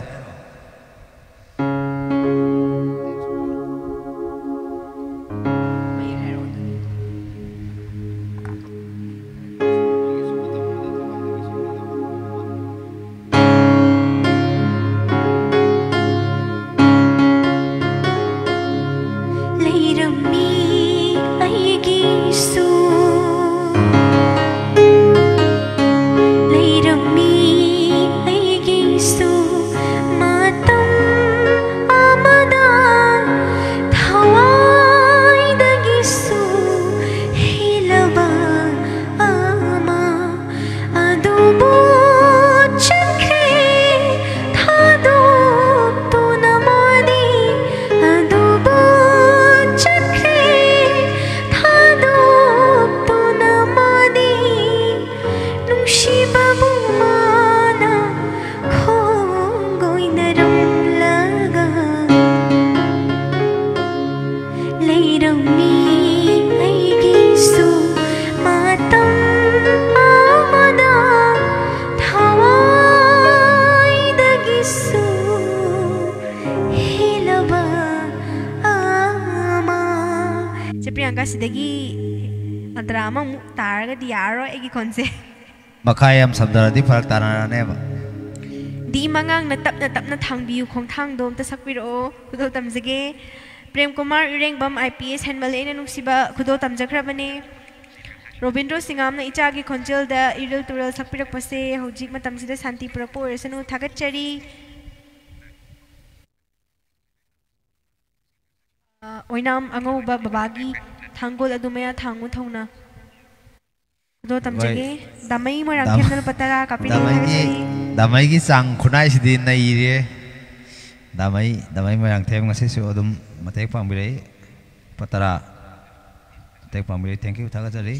मखायम शब्दरदी फरक तानाने दी मंगांग न तपना थांगबियु खोंथांग दोम त सकपिरो खुदो तमजगे प्रेम कुमार इरेंगबम आईपीएस हेनमल एना नुसिबा खुदो तमजखरबने रोबिंद्रो सिंगाम न इचागी खोंजल द इरल तुरल सकपिरक पसे हौजिक मतमसिदा शांति पुरपो ओरसनु थागतचरी ओइनाम अंगौबा बाबागी थांगोल अदुमया थांगु थौना दो तमजगे दमई मोरंग खेमन पतरा कापिनो थागचरी दामाई की चांग खुनाई सिदी नई रे दामाई मोरंग them ngasi su adum matek pangbirai patara matek pangbirai thank you थागचरी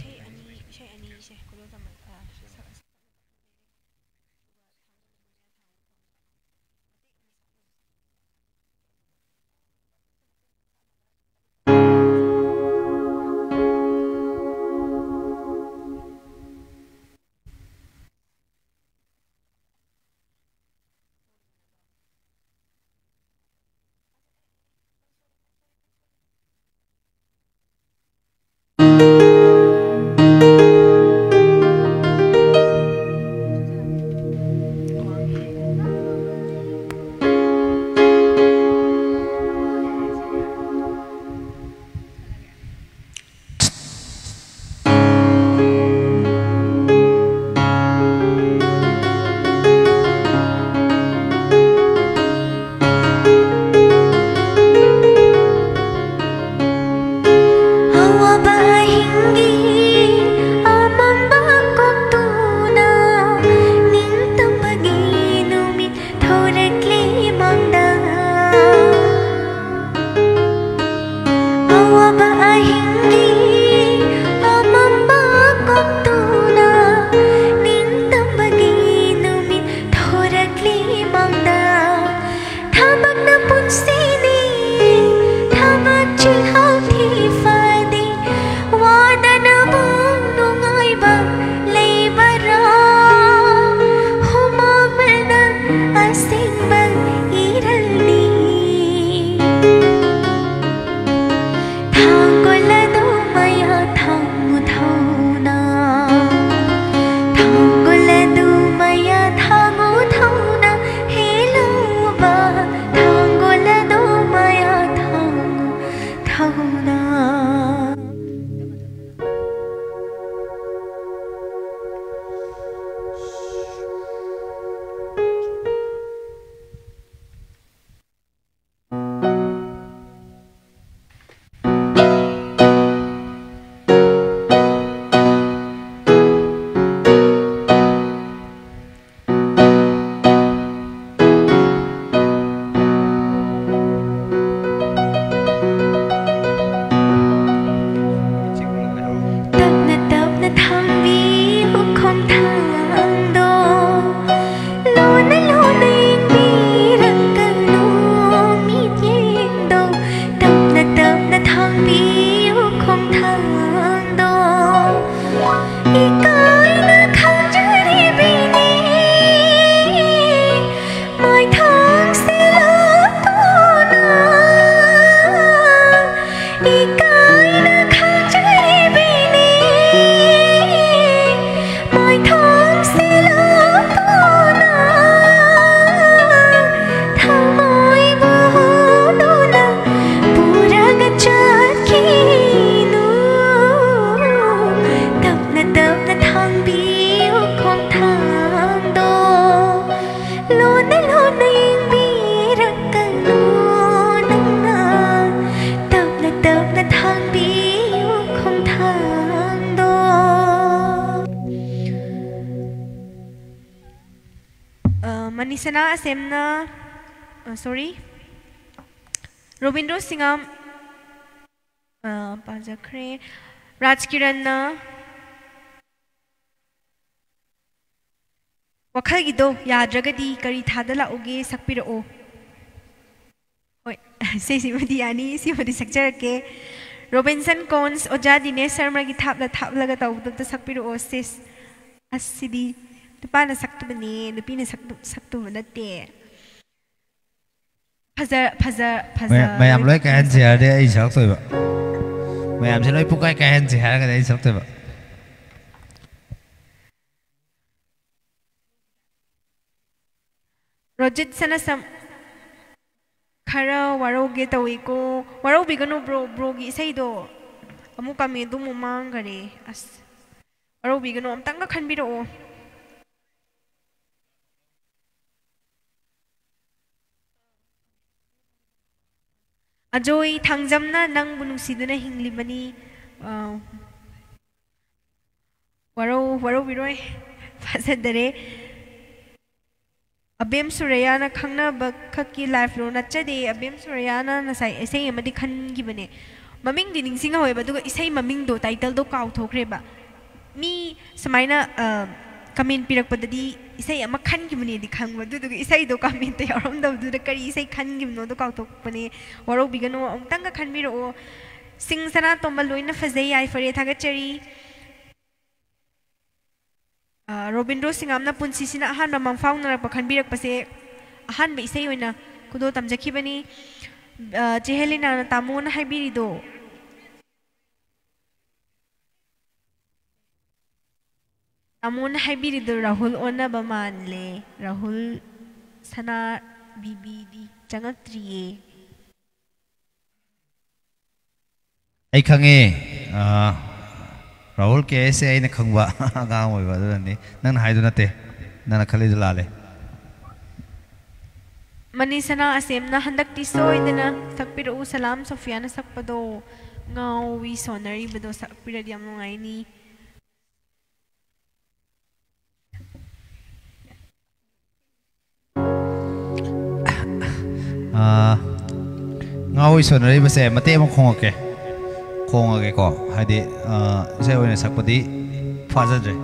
Manisana Asemna, sorry, Robindro Singham, Pajakre, Rajkiranna, Wakhagido, Yadragadi, Karitadala Oge, Sakpiro. Say Simadiani, Simadi Sakjarake, Robinson Cons, Ojadine, Sarmagi Tabla Tablagata, the Sakpiro sis, Asidi, the Pana Saktubani, the Pina Saktu, that day. May am like an here, there is October. May am saying, I put like hands here, there is October. Rojit Sanasam Kara, Waro get away go, Waro Bigano brogi Saido, Amukami Dumumangare, as Waro Bigano, Tanga can be all. Ajoy Tangjamna Nang Bunusiduna Hinglibani Waro Viroi Fasadere Abim Surayana Kangna Bakaki Life Lona Chade, Abim Surayana Nasai, Essay Madikan Gibane. Maming didn't sing however, do say Maming do title do cow to creba. Me, Samina come in Pirakpadi, say a Makan Gimini, the Kangwa, do say do come in the around do the curry, say can give no the cow to Pane, or Bigano, Tanga can be or sing Sana Tombaluina Fazay, for a Tagacheri. Robindro Singamna Punsisina Han Mamang Founder Pakan Birak Pase Han be say when Kudo Tamjakibani Jehelina Tamun Hybirido Tamun Hybirido Rahul Ona Bamanle Rahul Sana BBD Jangatri Aikange Rahul ke ऐसे आई न खंगवा गाँव में बात नहीं none हाइडो नते none खाली जलाले Manisana Asemna Handak Tisoidana Sakpiro Salam Sofiana Sakpado Ngao we sonary Bedo Sakpiradiam Aini ngau sonary base mate mo khong ke ko hadi se oine sakpadi fazadre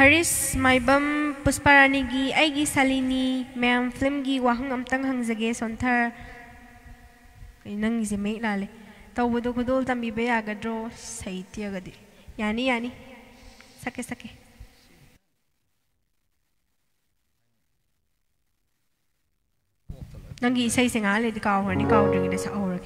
Haris Maibam Pusparanigi Aigi Salini Mam Flimgi Wahang Amtang Hangzage Sontar Nang is a mate lale Tawudo Kudol Tambi Beagadro Saitiagadi Yani Sake Nangi say sing ale the cow and the cow drink this hour.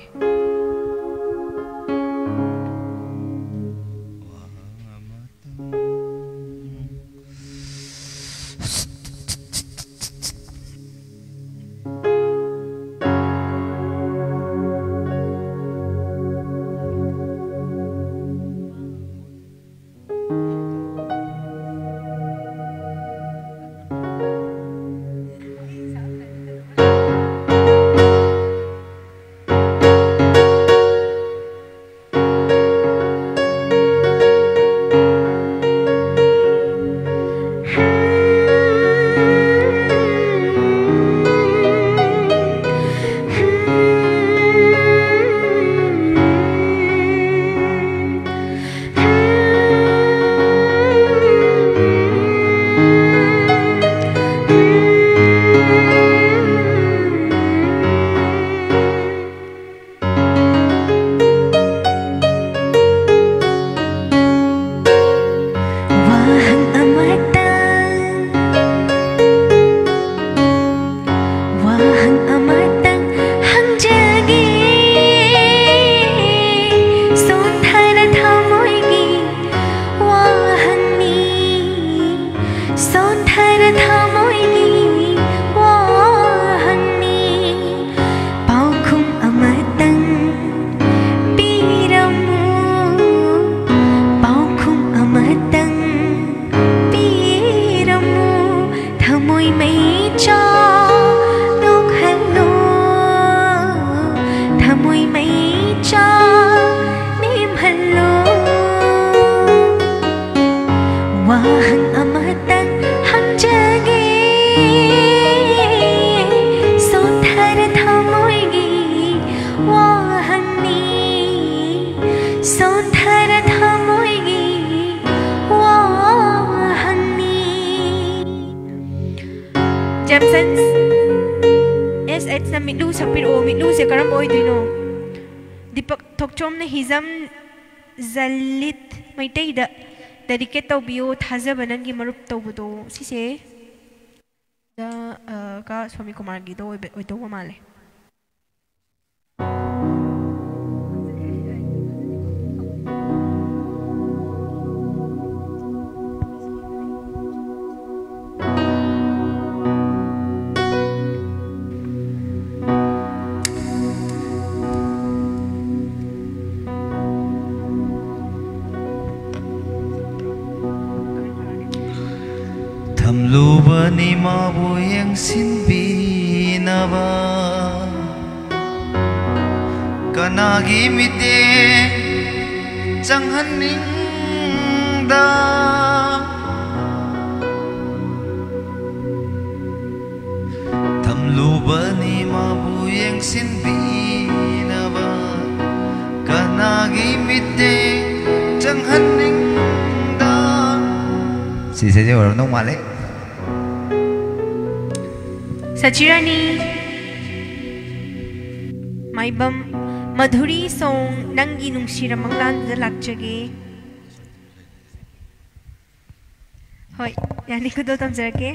môi mây cho nốt hello thả môi mây cho niềm hello wa hang amatan hang jage son thar tha môi gi wa hang ni son thar tha môi gi wa hang ni Jamsons SH na mitlu sapiro mitlu se karam oi dino Dipak thokchom na hizam zalit maitai da dedicate tawbiyo thajabanan gi marup tawbudo sise da ka Swami Kumar gi do oi to male Thamlubani mabu yang sinbinaba kanagi mite changhaninda Thamlubani mabu yang sinbinaba kanagi mite changhaninda Si saja orang nong male Sachirani Maibam Madhuri song Nangi nungsira manglan da lakjage Hoi yani ko do tamjarke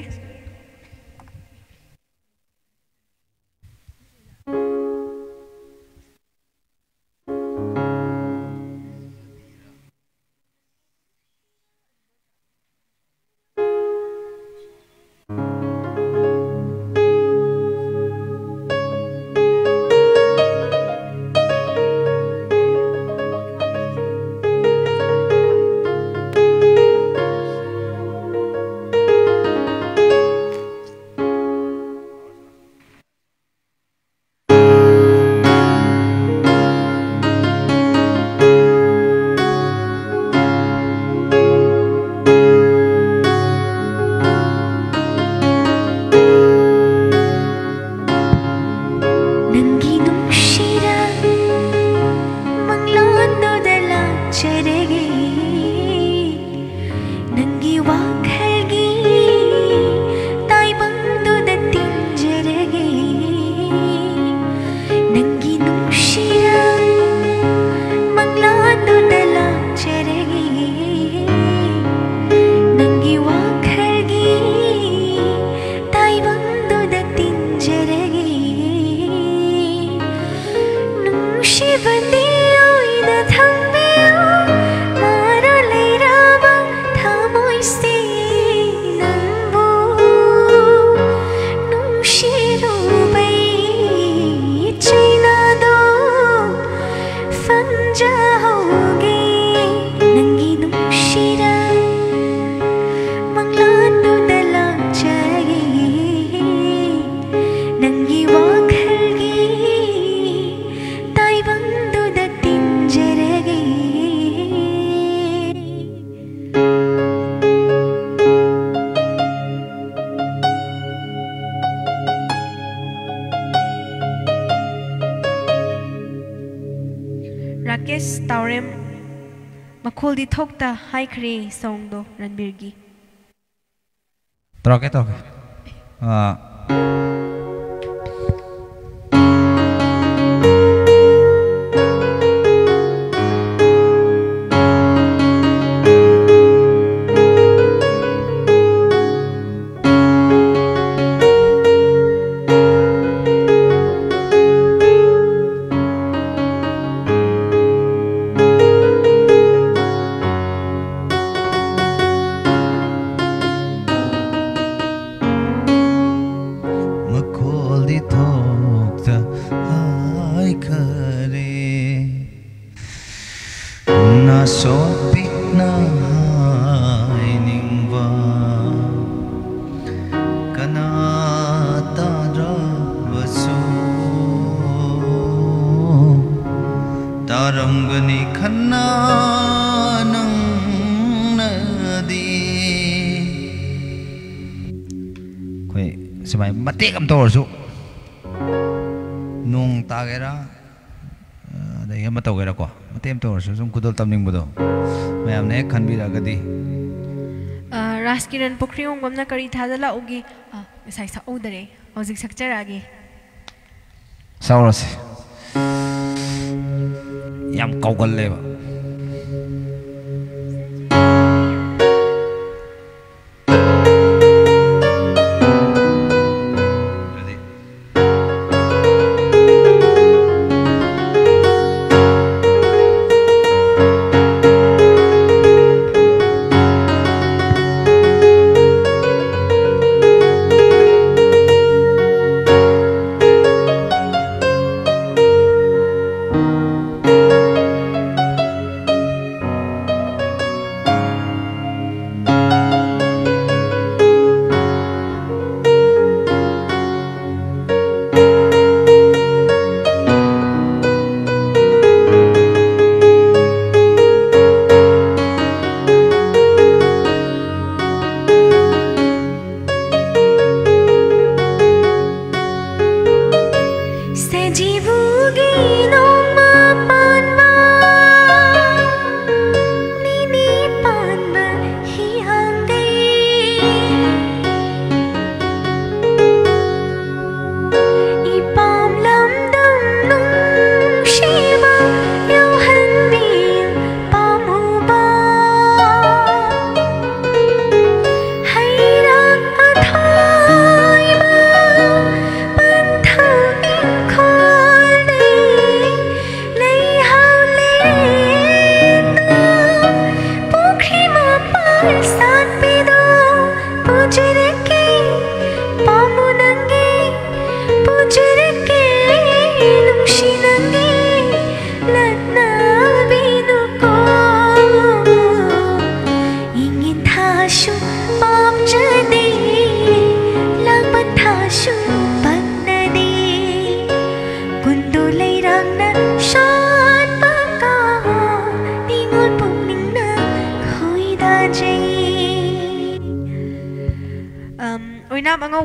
Rakesh Taurem Makul di thokta hai khre song do Ranbirgi Troke कोई समय मतेक अम तौरसु नोंग तागेरा अदई अम तौगेरा को मतेक अम तौरसु सुम खुदोल तमनिंगबदो मैमने खनबिरगदी राजकिरण पुखरी होंगमना करी थादला उगी ngасai saudare hojik sakjarage साउरसे याम कौगल्लेबा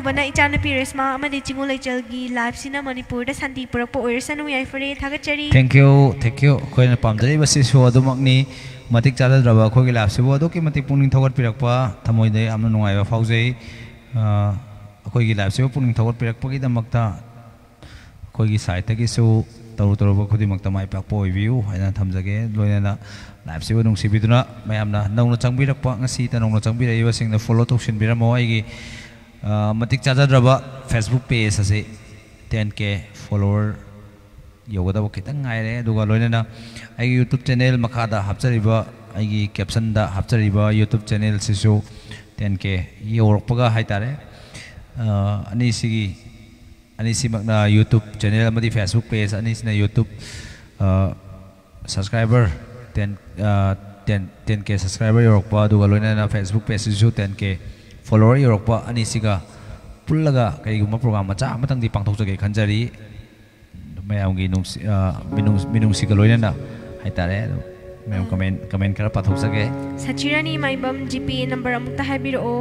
bana ichana piresma amadi chingul lechalgi live sina manipur da santi purakpo oirsanu yai fare thagachari thank you koina pamjari basi so adumakni matik chada draba khogi live se bo ki matik puning thogat pirakpa thamoi de amna nungai ba faujai khogi live se puning thogat pirakpa gi damakta khogi site gi so taru ba khodi makta mai pak po view haina thamjage loina live se nung sibiduna mayamna nongna changbirakpa ngasi ta nongna changbirei ba singna follow toksin biramo aigi matik chaja draba Facebook page ase 10k follower yoga da kitang ngaire duga loina ai YouTube channel makhada hapchariba ai caption da hapchariba YouTube channel sisu 10k yorpaga haitare ani si magna YouTube channel amadi Facebook page ani sina YouTube subscriber 10k subscriber yorpa duga loina Facebook page sisu 10k follower yorokpa ani siga pullaga kaiguma program macha amatang di pangthok jage khanjari mayamgi minung siga loina haitare mayam comment kara pathok jage sachirani maibam gp number amukta habiro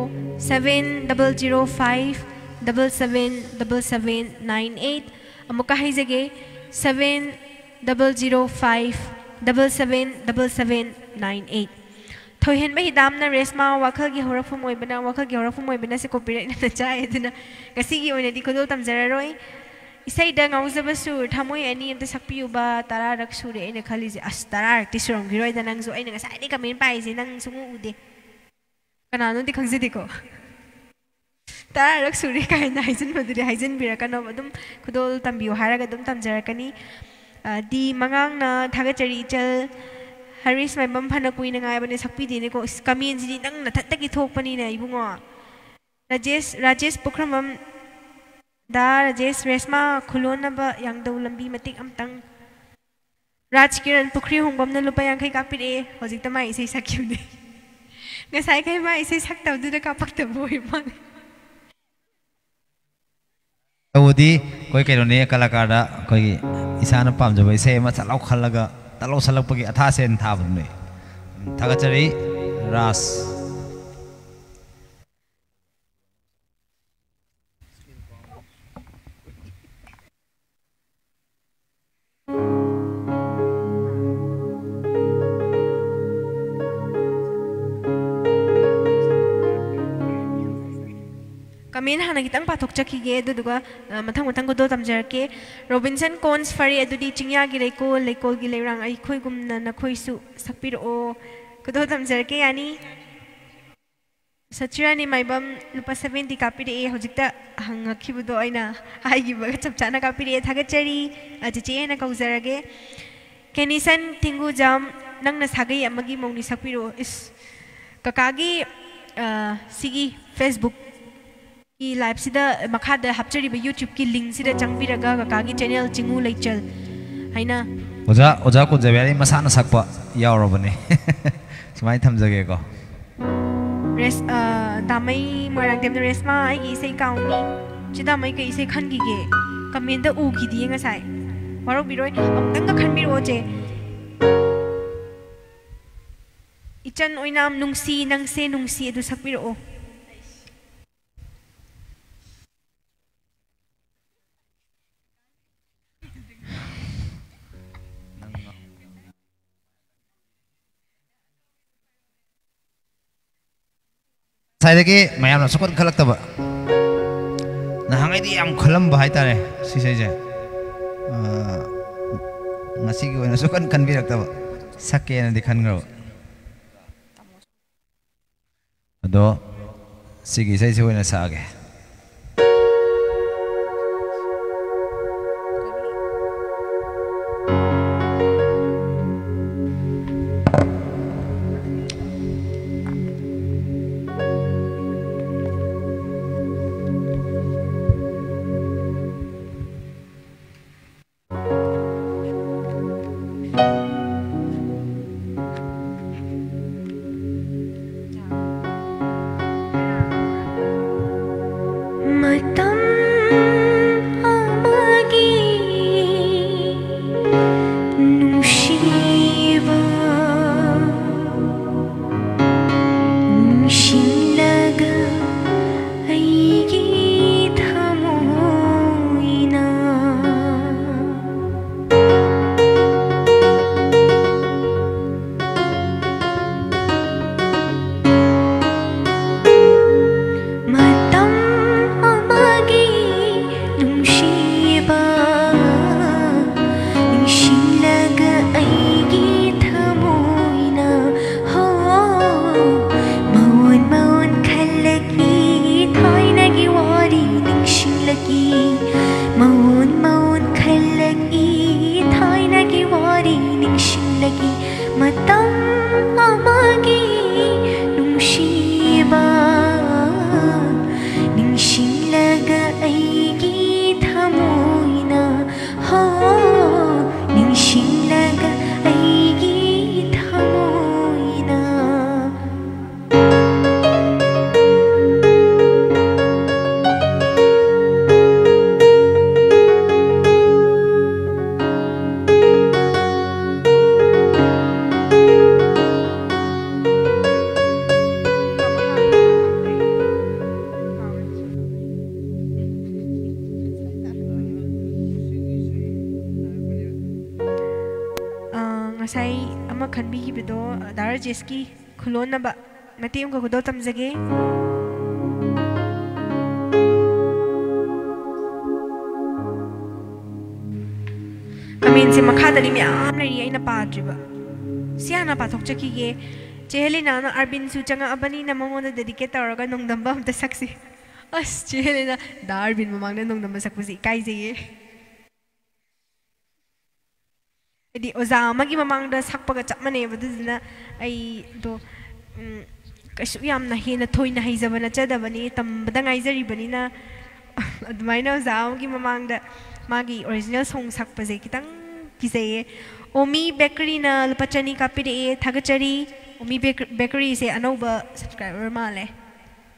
7005 777798 amuka haijage 7005 777798 thohen mai damna resma wakhal gi horafum oibana se copyright na chai dina kasi gi oina di khodo tamjararoi isai da ngaujaba sur thamoi ani amta sakpiu ba tararak sure ene khali je as tararak ti suram giroi da nang zo aina ngasai ni comment pai je nang sungu ude kanano di khangje diko tararak sure kai na haijin maduri haijin bira kana adum khudol tambiu haraga dum tamjarakani di mangang na thagachari chal Haris may bamphana kuina nga bane sakpi dine ko kamin si nang nathatagi thokpani na ibungo Rajesh Pukramam da Rajesh Resma khulona ba yang daw lambi matik amtang Rajkiran Pukri hongbam na lupa yang kai kapire hojik ta mai isai sakyu ne ngasai kai mai isai saktaw du da kapak ta boy man awudi koi kairone kalakar da koi isana pamjaba isai ma chalau khalaga talo salakpagi atha sen thabne thagachari ras comment हाँ खितंग पाथोक्चखिगे अदुदुगा मथंग मथंग गुदो तमजरके Robinson cons फरी अदुदी चिंयागी लेकोलगी लेरांग अखोइगुमना नखोइसु सकपिरो गुदो तमजरके यानी सचिरानी माइबम लुपा 70 कापिरे हजिकता हंगखिबुदो आइना हाइगिबगा चपचाना कापिरे थागचरी अजिचेना कौजरगे केनिसन थिंगु जाम नंगना सागै अमगी मौनी सकपिरो इस ककागी सिगी Facebook की live सिदा मखादा हपचरीबा YouTube की link सिदा चंगबिरगा ककागी चैनल चिंगु लेचल हाइना ओजा को जबेरी मसाना सकपा यावरबने सुमाइ थमजगेको रेस दामई मोरांग देम रेसमा आई इसे काउनी चिदा मई के इसे खनगिगे कमेंट द उखिदिए ngasai वारो बिरोय अमतंग खनबिरोजे इचन ओइनाम नुंगसी नंगसे नुंगसी अदु सकबिरो साइदगे मैम सुकन खलक्तब नहांगैदी याम खलम भाई तारे सिसेजे ngasi gi oina sukan kanbiraktab sakke na dikhangrab ado sigi sai oina saage जिसकी खुलोन नबा मतेम को खुदो तमजगे कमेंट से मखादली म्याम लरी आइना पाद्रिबा सियाना पाथोकचखिगे चेहलिना ना अरबिन सु चंगा अबनी ना मंगोन डेडिकेट तौरगा नोंगदंबा हमता सक्सी अस चेहलिना दा अरबिन ममांगना नोंगदंबा सकपुसी काइजेये दी ओजा मगी ममांगदा सकपगा चपमने बदुना आई दो कशु यामना हेना थोइना हाइजबना चदबनी तंबदा गाइजरिबनीना अदमाइना ओजा मगी ममांगदा मागी ओरिजिनल सॉन्ग सकपजे कितंग किसेये ओमी बेकरी ना लुपचनी कापिरे थागचरी ओमी बेकरी से अनौबा subscriber Male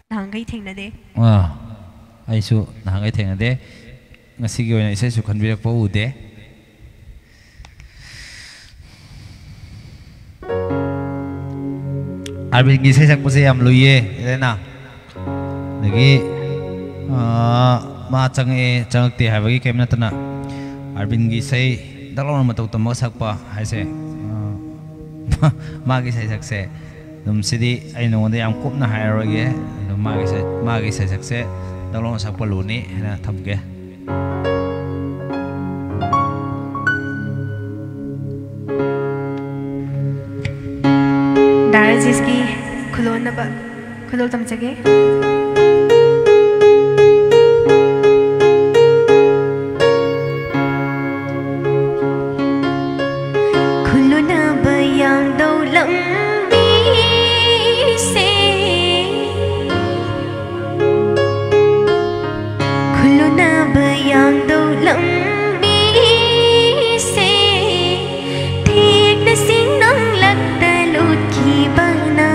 नहांगै थेंगनदे आइसु नहांगै थेंगनदे ngasi gi oina isai su khanbirak pa ude Arvin gi sai sakpase yam luye elena lagi ma changakte habagi kemna tana Arvin gi sai dalona matau tam sakpa haise ma gi sai sakse dum sidi ai no de yam kupna hairoge dum ma gi sai sakse Dalong sa paluni na thamge. Darajiski khulon na ba khulol tamjage. Khulona bayang daulam se khulona bayang daulam se thik na sing nang lagta lut ki bana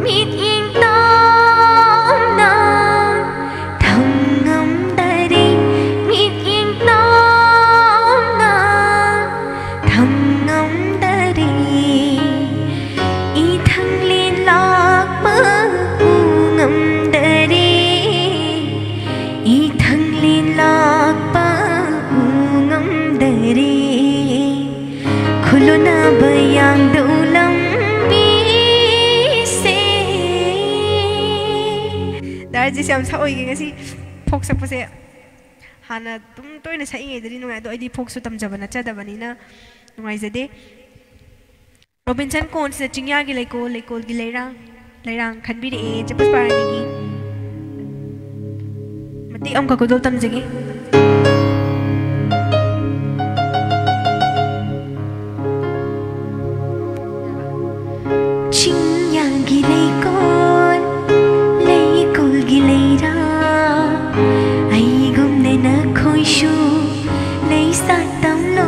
mit ying tam na thang ngam dari mit ying tam na thang ngam dari I thang lin lak pa ngam dari I thang lin lak pa ngam dari khulona bayang daulam se Daraji se am sa oi ngasi phok sak pase hana tum toina sa inge dari nungai do idi phok su tam jabana cha dabani na nungai jade Robinson kon se chingya gi leikol gi leirang khanbi re chapus parani gi mati am ka kodol tam jage chingya gi leikol gi leira ai gum ne na khoi shu lei sa tam lo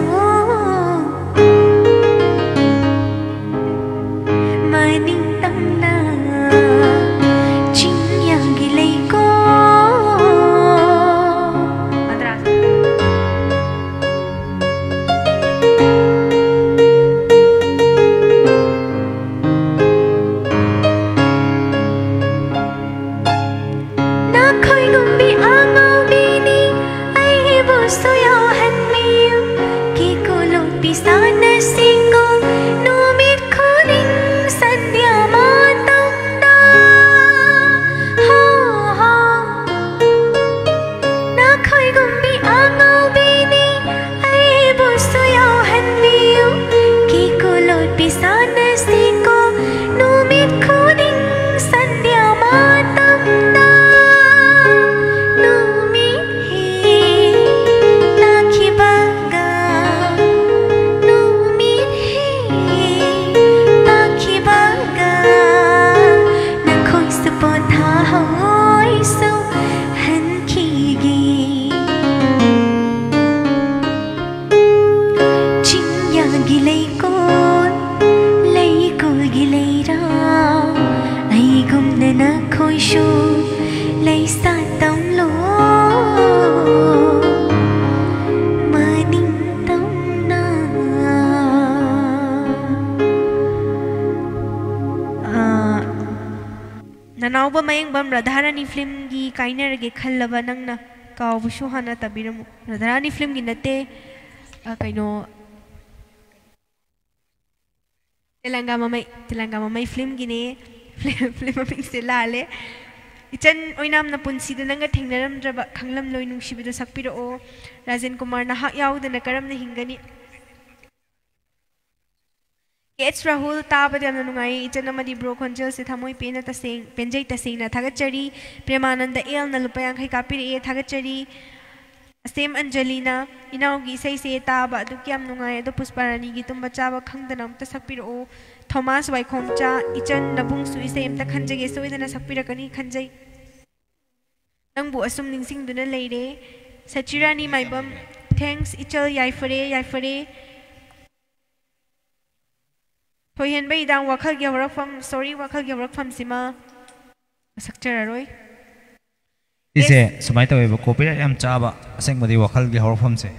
Maning tam na chingya gi leikol Andra Na khoi gum bi angau bi ni ai bo so yo han mi ki ko lo pi sa na singo no mit khoning sandhya matam da ha ha Na khoi gum bi angau bi ni ai bo so yo han mi ki ko lo pi sa na singo no mit khoning sandhya matam da no mit he takhi baga no mit he takhi baga na khoi sa po tha hoi so han ki gi chingya gi leikol gi leira ai gum na khoi shu lei sa tam lo maning tam na Nanauba mayang bam Radharani film gi kainarage khallaba nangna kawbushu hana tabiramu Radharani film gi nate kaino Telangga mamay film gini film aming sila ale Ichan oinam na punsi da nanga thingnaram draba khanglam loi nungshibida sakpiro o Rajen Kumar na hak yaw da na karam na hingani H Rahul taba da nungai ichan amadi bro khonjel se thamoi pena taseng penjai taseng na thagachari Premananda el na lupayang khai kapiri e thagachari Asem Angelina inaugi sai se taba adu kyam nungai adu Pusparani gi tumba chaba khangdana amta sakpiro o Thomas Waikhomcha ichan nabung su ise amta khanjage soidana sakpirakani khanjai Nangbu asum ningsing duna leire Sachirani maibam thanks ichal yaifare Thoyen bai dang wakhal gi warakfam sorry wakhal gi warakfam sima sakchararoi Ise sumai tawe ba copyright yam chaba aseng madi wakal gi horfam se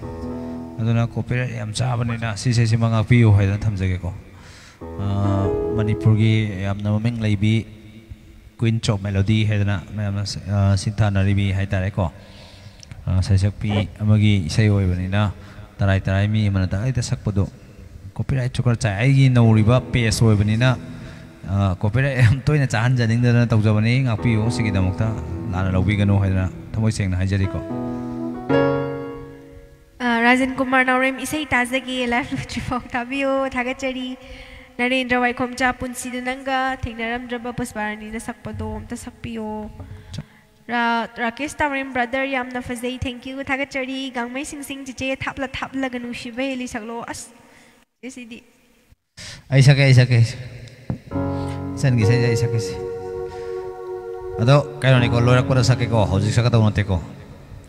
aduna copyright yam chaba ni na si se simanga piu haidan thamjage ko Manipur gi yamna mameng leibi Queen Chop Melody haidana mayam sintana ribi haitare ko saisak pi amagi isai oibani na tarai mi mana tarai ta sakpado copyright chokar chai ai gi noriba page oibani na copyright am toina chahan janing da tawjabani ngapi o sigi damukta लाना लौबीगनो हाइना थमोय सेंना हाइजरिको राजन कुमार नाउरेम इसै ताजगी life लुट्रिफाउ ताबियो थागचरी Narendra वाइखोमचा पुंसीद नंगा थेंगनरमद्रबा पुष्पारानी सकपदो अमता सकपियो राकेश तावरेम ब्रदर यामना फजै थैंक यू थागचरी गांगमै सिंसिंग चिचे थापला थापलागा नुसिबे हेली सकलो अस जेसीदी ऐसा के सन गी से ऐसा के अदो काइनो को लोरक पर सके को हौजिक सका तो नते को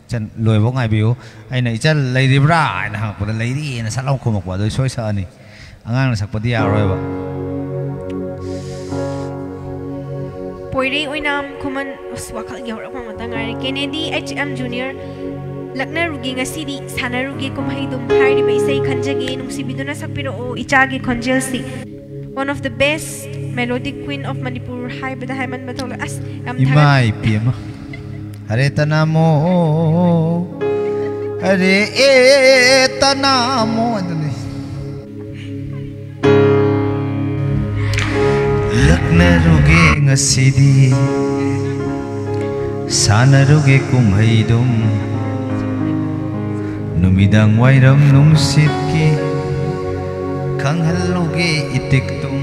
chen loi bo ngai biu ai nei cha lei ri bra ai na ko lei ri na sa long khomok ba doi soi sa ni angang na sak pa dia roi ba poiri oinam khuman swakal yaura ma mata ngai Kennedy HM Junior lakna rugi ngasidi sana rugi kumhai dum hairi bai sai khanjage nungsi biduna sakpiro o ichagi khonjel si one of the best melodic queen of Manipur hai bada haiman bathola as am imai pima अरे तनामो अरे ए तनामो लग्न रुगे ngasidi sana ruge kumhaidum numidang wairam nungsitki khanghalluge itiktum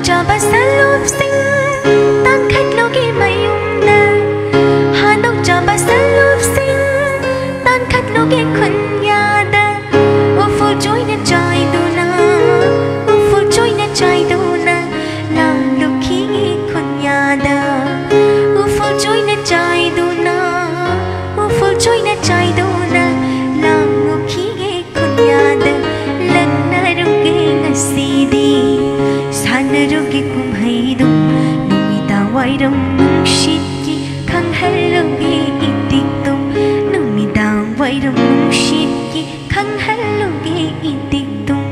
Jaba salup sing tan khat logi mayum na hanok jaba salup sing tan khat logi khun yada o full joy na chai do na o full joy na chai do na la lukhi khun yada o full joy na chai do na o full joy na chai do na la lukhi khun yada lagna ruge ngasidi Rugi kumhaidum numida wairam nungshitki khanghallugi itiktum numida wairam nungshitki khanghallugi itiktum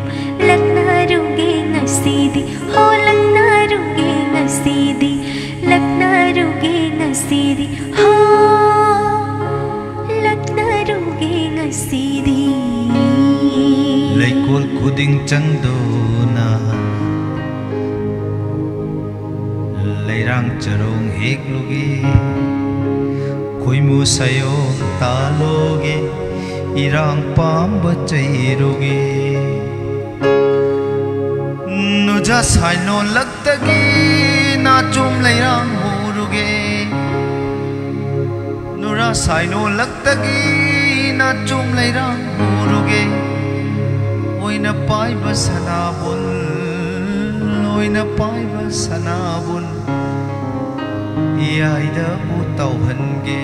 lagna rugi ngasidi ho lagna rugi ngasidi lagna rugi ngasidi ho lagna rugi ngasidi Laikol kuding chandona Lairang charong heklugi Khoimu sayong talogi Irang pamba chairugi Nuja saino lagtagi Na chum lairang hurugi Nura saino lagtagi Na chum lairang hurugi Oina paiba sanabun Oina paiba sanabun Iaida utau hange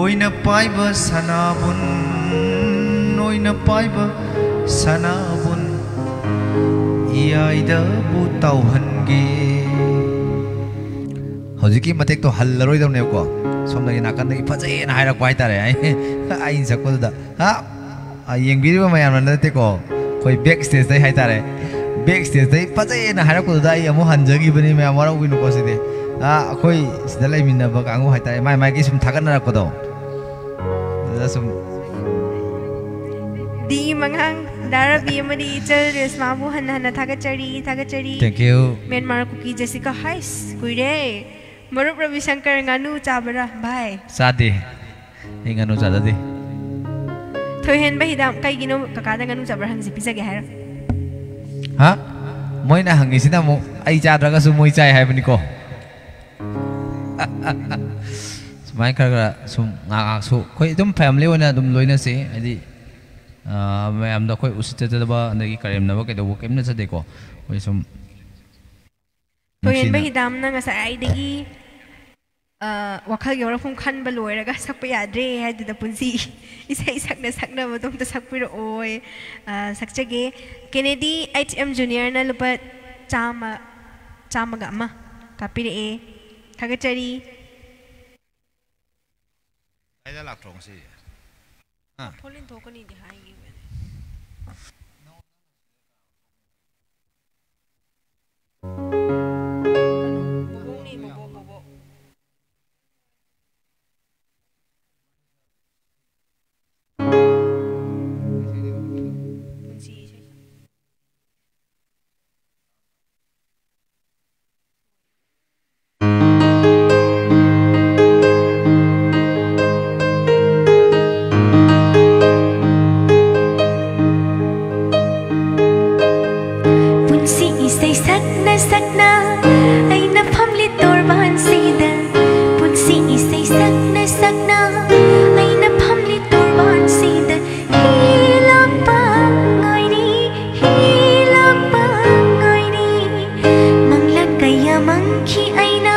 Oina paiba sanabun Oina paiba sanabun Iaida utau hange Hojiki matek to hallaroi dam ne ko somdagi nakan dagi phajai na hairak pai tare ai sakko da ha yengbi ba mayam na te ko koi backstage dai hai tare backstage dai phajai na hairak ko da ai amu hanjagi bani me amara winu ko side ha koi sida lai minna ba kangu hai tare mai mai ki sum thakan na ko do da sum di manghang darabi amadi chal resma bu han han thagachari thank you Myanmar kuki Jessica Hais kuire Marup Ravi Shankar nganu chabara bye sade nganu chadade thohen bahidam kai gino kakada nganu chabara hansi pisage hair ha moina hangi sida mo ai chadraga su moi chai hai bani ko smai kara sum ngak su koi dum family ona dum loina se adi मैं हम कोई उस चीज़ दबा अंदर की करेम ना वो के दबो केम ना चले को वही सुम तो ये भी दाम ना ऐसा आई देगी वक़्त योरा फुम खान बलोए रगा सक पे याद रहे है जिधर पुंसी इसे सकना वो तुम तो सक पे ओए सक चगे Kennedy HM Junior ना लुपा चामा गामा कापी रे थगचरी ऐसा लागतो कौन सी हाँ पोलिन तो को नहीं दिखाएंगे sakna aina phamli torban sida punsi isai sakna sakna aina phamli torban sida hilakpa ngairi manglan kaya mangki aina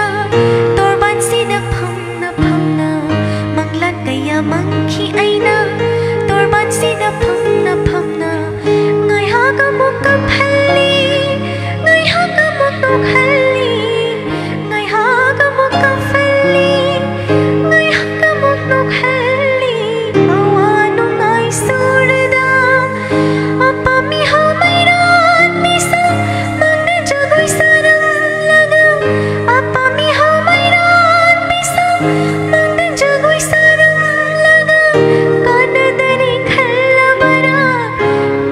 torban sida phamna manglan kaya mangki aina torban sida phamna ngai ha ka mok ka phalli ngai ha ka mok no khalli ngai ha ka mok ka phalli ngai ha ka mok no khalli awanu ngai surda apa mi ha mairan misa mangna jagoi sarang laga apa mi ha mairan misa mangna jagoi sarang laga kana dari khallabara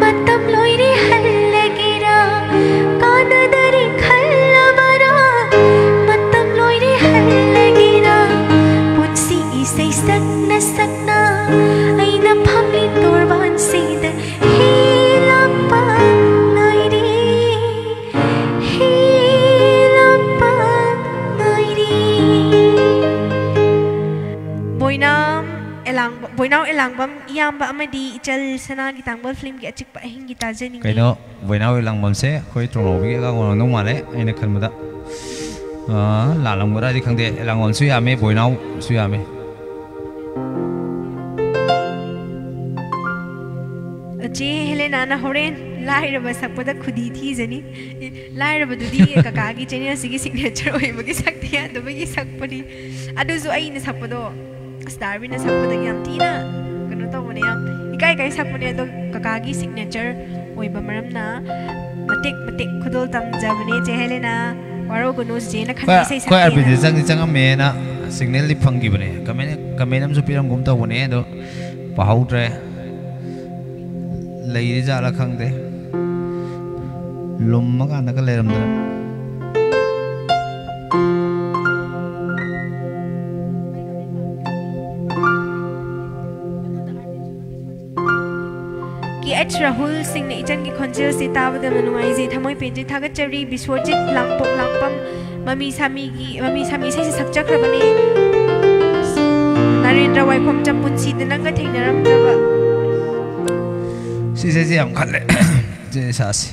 matam loire hallagira kana dari khallabara matam loire hallagira punsi isai sakna sakna aina phamli torban sida hilakpa ngairi boinau elangbam iyamba amadi ichal sana gi tangbal film gi achik pa hing gi tajani kaino boinau elangbam se khoi trongobi ga ngong nong male aina khanmada lalam gora di khangde elangon su yame boinau su yame che helena na horen lairaba sakpada khudi thi jani lairaba dudi kaka gi cheni sigi signature oi bagi sakti ya do bagi sakpani adu zu ai ne sakpado star bin sakpada yam tina kanu to mone yam ikai kai sakpani do kaka gi signature oi ba maram na matik khudol tam jabne che helena waro gunu je na khan sai sakti ko arbi jang me na signal li phangi bane kamen am su piram gum to bane do pahautre leiri jala khangde lumma ka na ka leram da ki h rahul singh ne ijan ki khonjil se tabada manungai je thamoi penje thagachari biswajit langpam mami sami sai se sakchakrabane narendra waikhom champun si denanga thengnaram jaba si se am khalle je sasi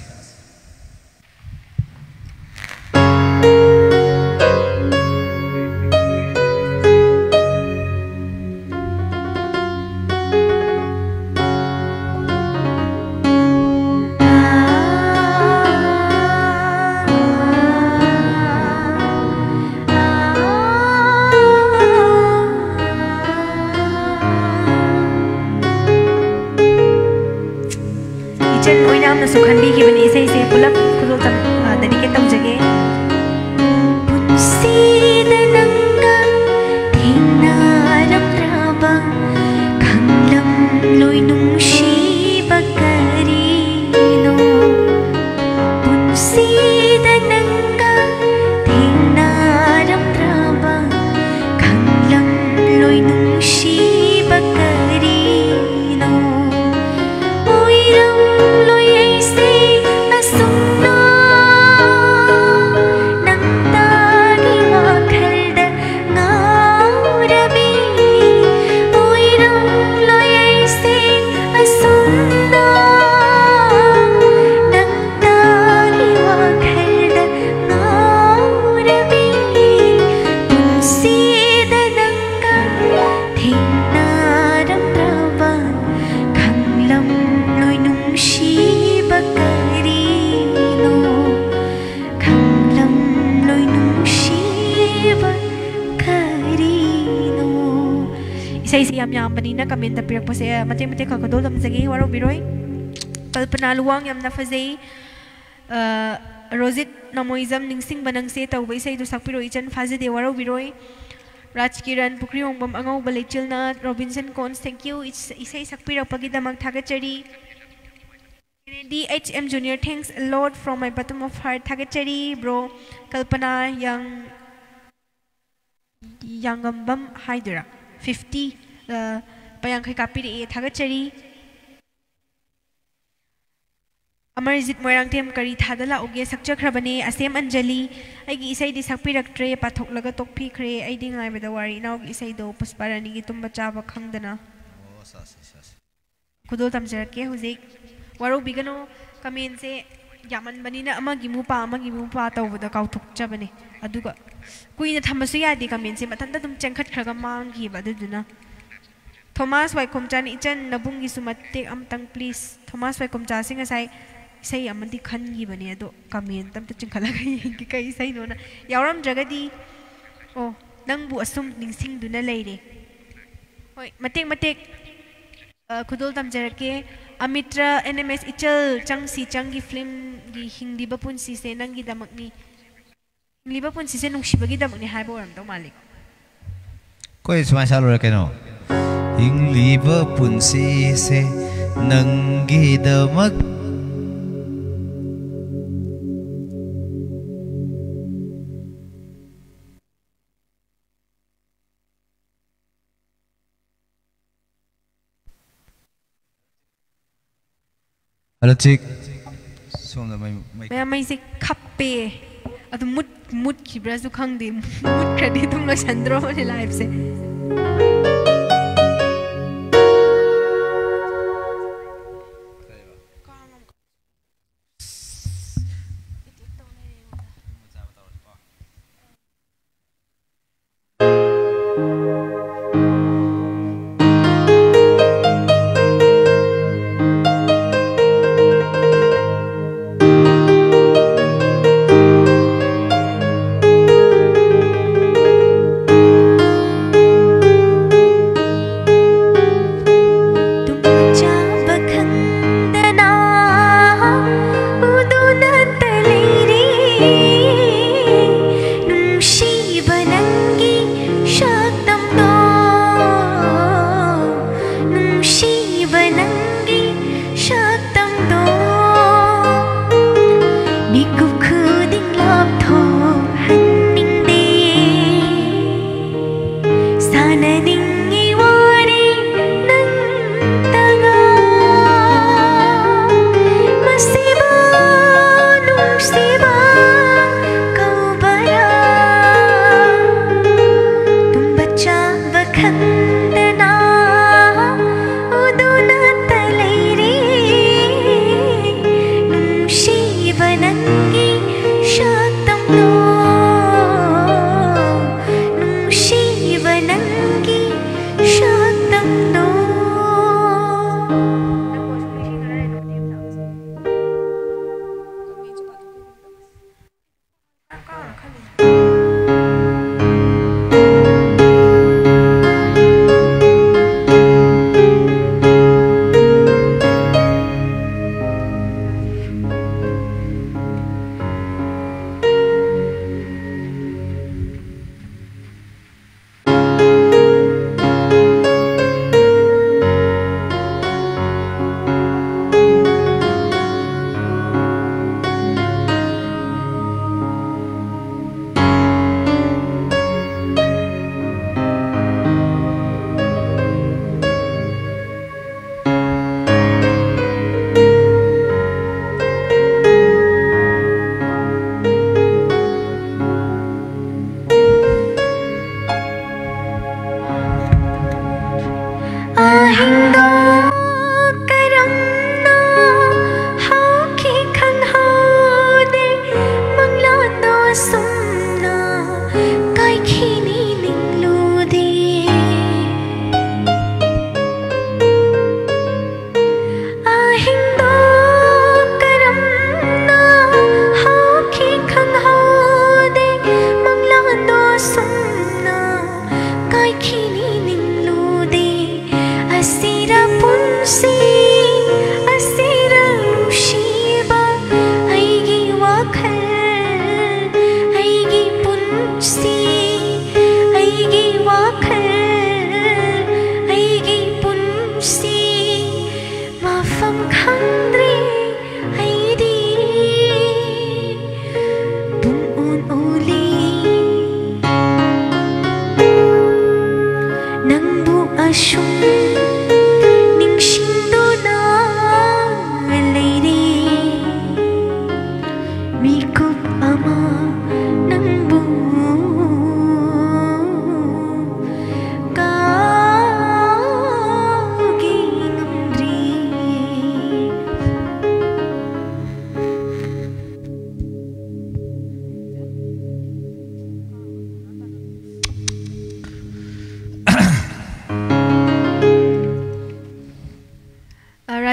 sukhanbi ki bani sai se pulap khudol tam dedicate tam jage punsi dananga thinaram raba khanglam loi nungshi bakari no punsi dananga thinaram raba khanglam loi nungshi bakari no oiram loi yam bani na kamen da pirak pase mate ka kadol dam jagi waro biroi kalpana luwang yam na fazei rozit namoizam ningsing banang se tau bai sai du sakpiro ichan faze de waro biroi rajkiran pukri ongbam angau balechil na robinson cons thank you isai sakpiro pagi damak thagachari DHM Junior thanks a lot from my bottom of heart thagachari bro kalpana yangambam haidura 50 payang khai kapiri thagachari Amarjeet Moirangthem करी थादला ओगे सक्चख्रबने असेम Anjali आइगी इसैदी सक्पिरक्ट्रे पाथोकलगा तोकफिख्रे आइदी ngaibada wari inaug isaido pusparani gi tumba chaba khangdana kudol tamjarake huzik waru bigano comment se yaman banina amagi mupa tawbada kauthukchabane aduga kuina thamasu yadi comment se matanda dum chengkhat khraga mangi baduduna Thomas Waikomchan ichan nabungi sumatte amtang please Thomas Waikomcha sing asai sai amandi khangi bane ado comment tam ta chingkhala gi kai sai no na yauram jagadi oh nangbu asum ningsing duna leire hoi matek khudol tamjarake Amitra NMS ichal changsi changi film gi hindi ba punsi se nangi damakni hindi ba punsi se nungsibagi damakni haibo ram taw malik koi sumai salura keno hingliba punsi se nangi damak Halo cik, somda mai se khappe adu mut kibra su khangde mut kredi tum lo sandro ne live se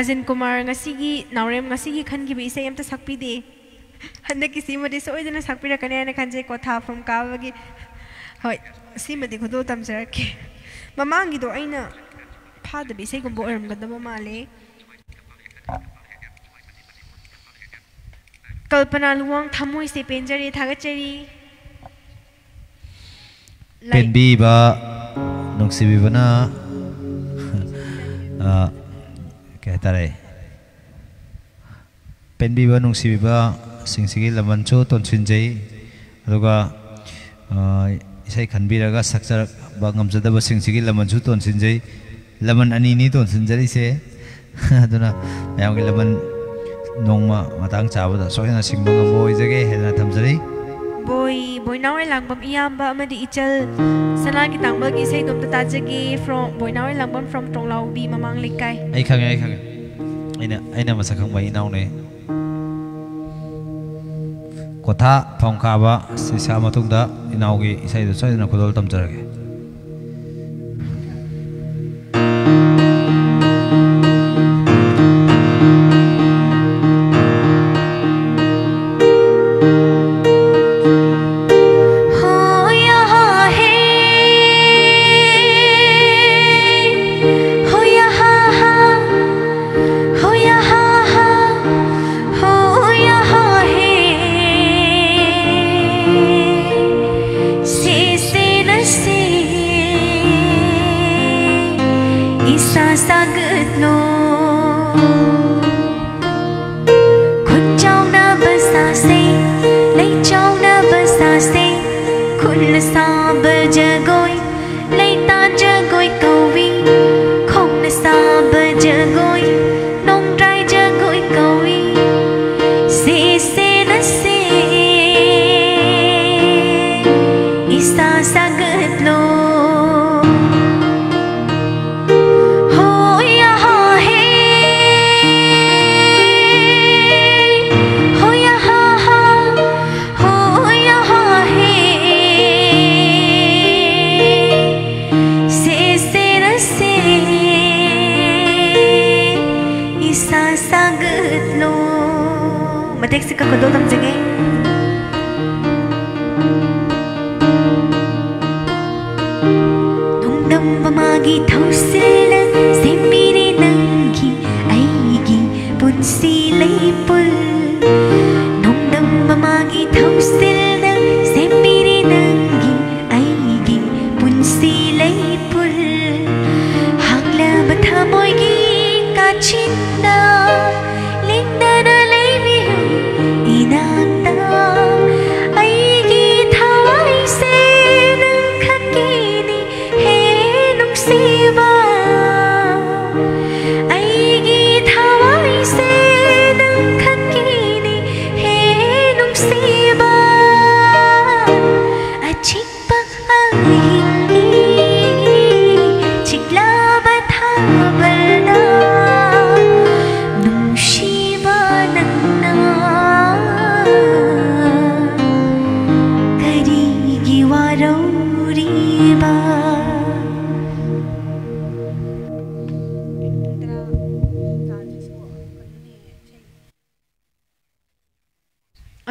Rajan Kumar नावरेम खनगी इसे अमत सक्पीदे हंदकी सोदना सक्पीरकने खनजे कोथा from काबगी हय सिमदि खुदो तमजरके ममांगिदो अइना फादबि इसेगुंबो ओरमगदबो माले कल्पना लुवांग थमोई से पेंजरी थागचरी पेनबीबा नुक्सिबीबना क्या तारे पेनबीबा नुक्सिबीबा सिंसिगी लमनचो तोनसिनजै अदुगा इसाई खनबीरगा सक्चर बंगमजदब सिंसिगी लमनचो तोनसिनजै लमन अनीनी तोनसिनजरिसे अदुना मयामगी लमन नोंमा Matang चाबदा सोयना सिंगबा ngamo ijage hedna thamjari बोइनावे लांगबम इयाम्बा अमदि इचल सनागी तांबगी से दुम ताजगे from बोइनावे लांगबम from टोंगलाउबी ममांग लेकाई आई खागे आइना मसा खंबा इनाउने कोथा फंखाबा सिसा मतुंगदा इनाउगी इसाई दो सोयना खुदोल तमजरगे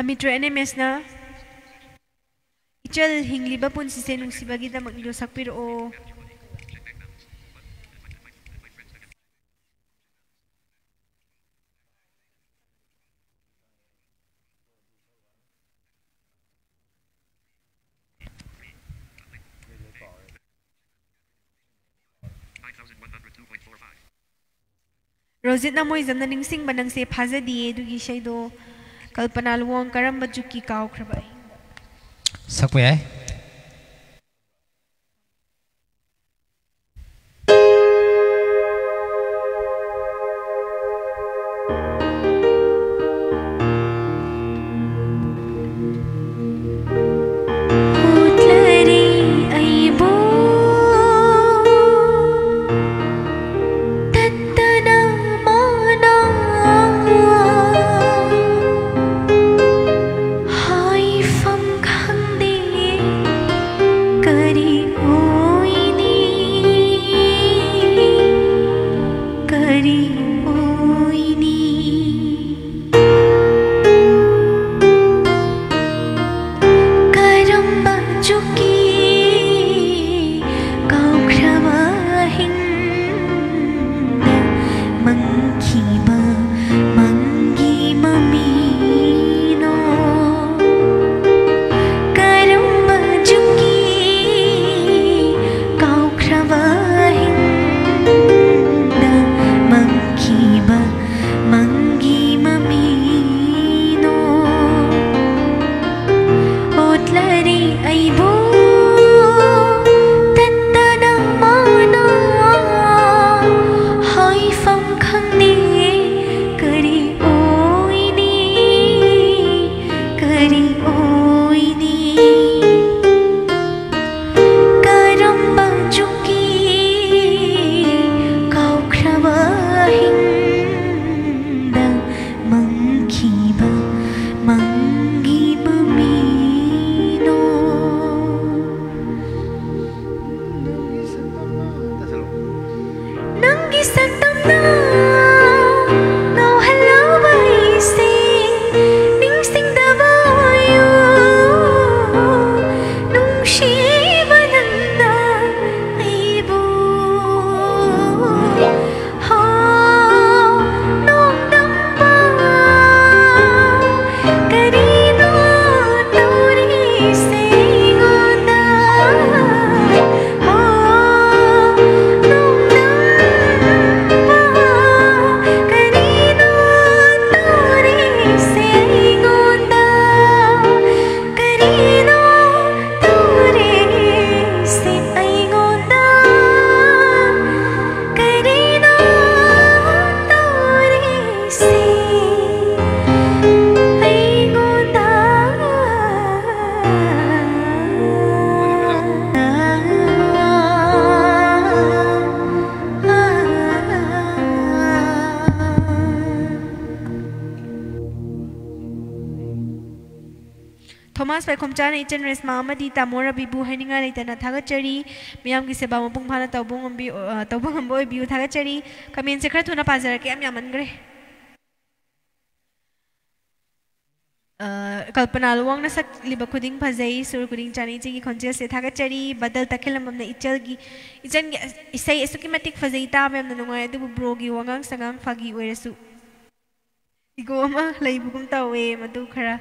अमित्र एनएमएस ना इचल हिंगलीबा पुनसिसे नुंसिबागिदमक निरो सक्पिरो रोजित ना मोई जमना निंगसिंग बनंग से फाजा दिए दुगी शैदो कल्पना लुवांग करम बजुकी काव खरबाई सकपो याय Hai fam khang de Thomas Paikomchan Ichan Resma Amadi Tamora Bibu Henninga Litana Tagachari, Miam Giseba Pungpana Tabungambo Biu Tagachari, Kamin Secretuna Pazar Kam Yamangre. Kalpana Luang Nasak Libakuding Pazay, Sur Kuding Chaniti, Conjil Setagachari, Badal Takilam of the Ichelgi. Ichan say a sukimatic Fazita, and the Noya do Brogi Wangang Sangam Fagi Weresu. Igoma, Laibunta way, Madukara.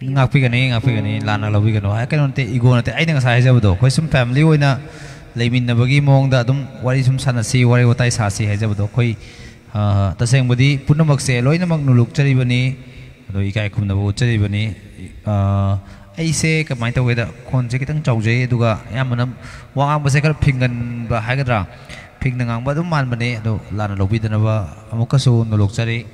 Ngakpigani lana lawigano I cannot take igona I think as do question family wina laymin na bagi mong da dum wari sum sana si wari watai sasi hajabdo koi taseng budi punamak se loy na magnuluk chari bani do ikai kum na bu chari bani ai se kamai ta weda kon je kitang chawje duga yamana wang ba se kar phingan ba hagadra phingnang ba dum man bani do lana lawidana ba amukasu nuluk chari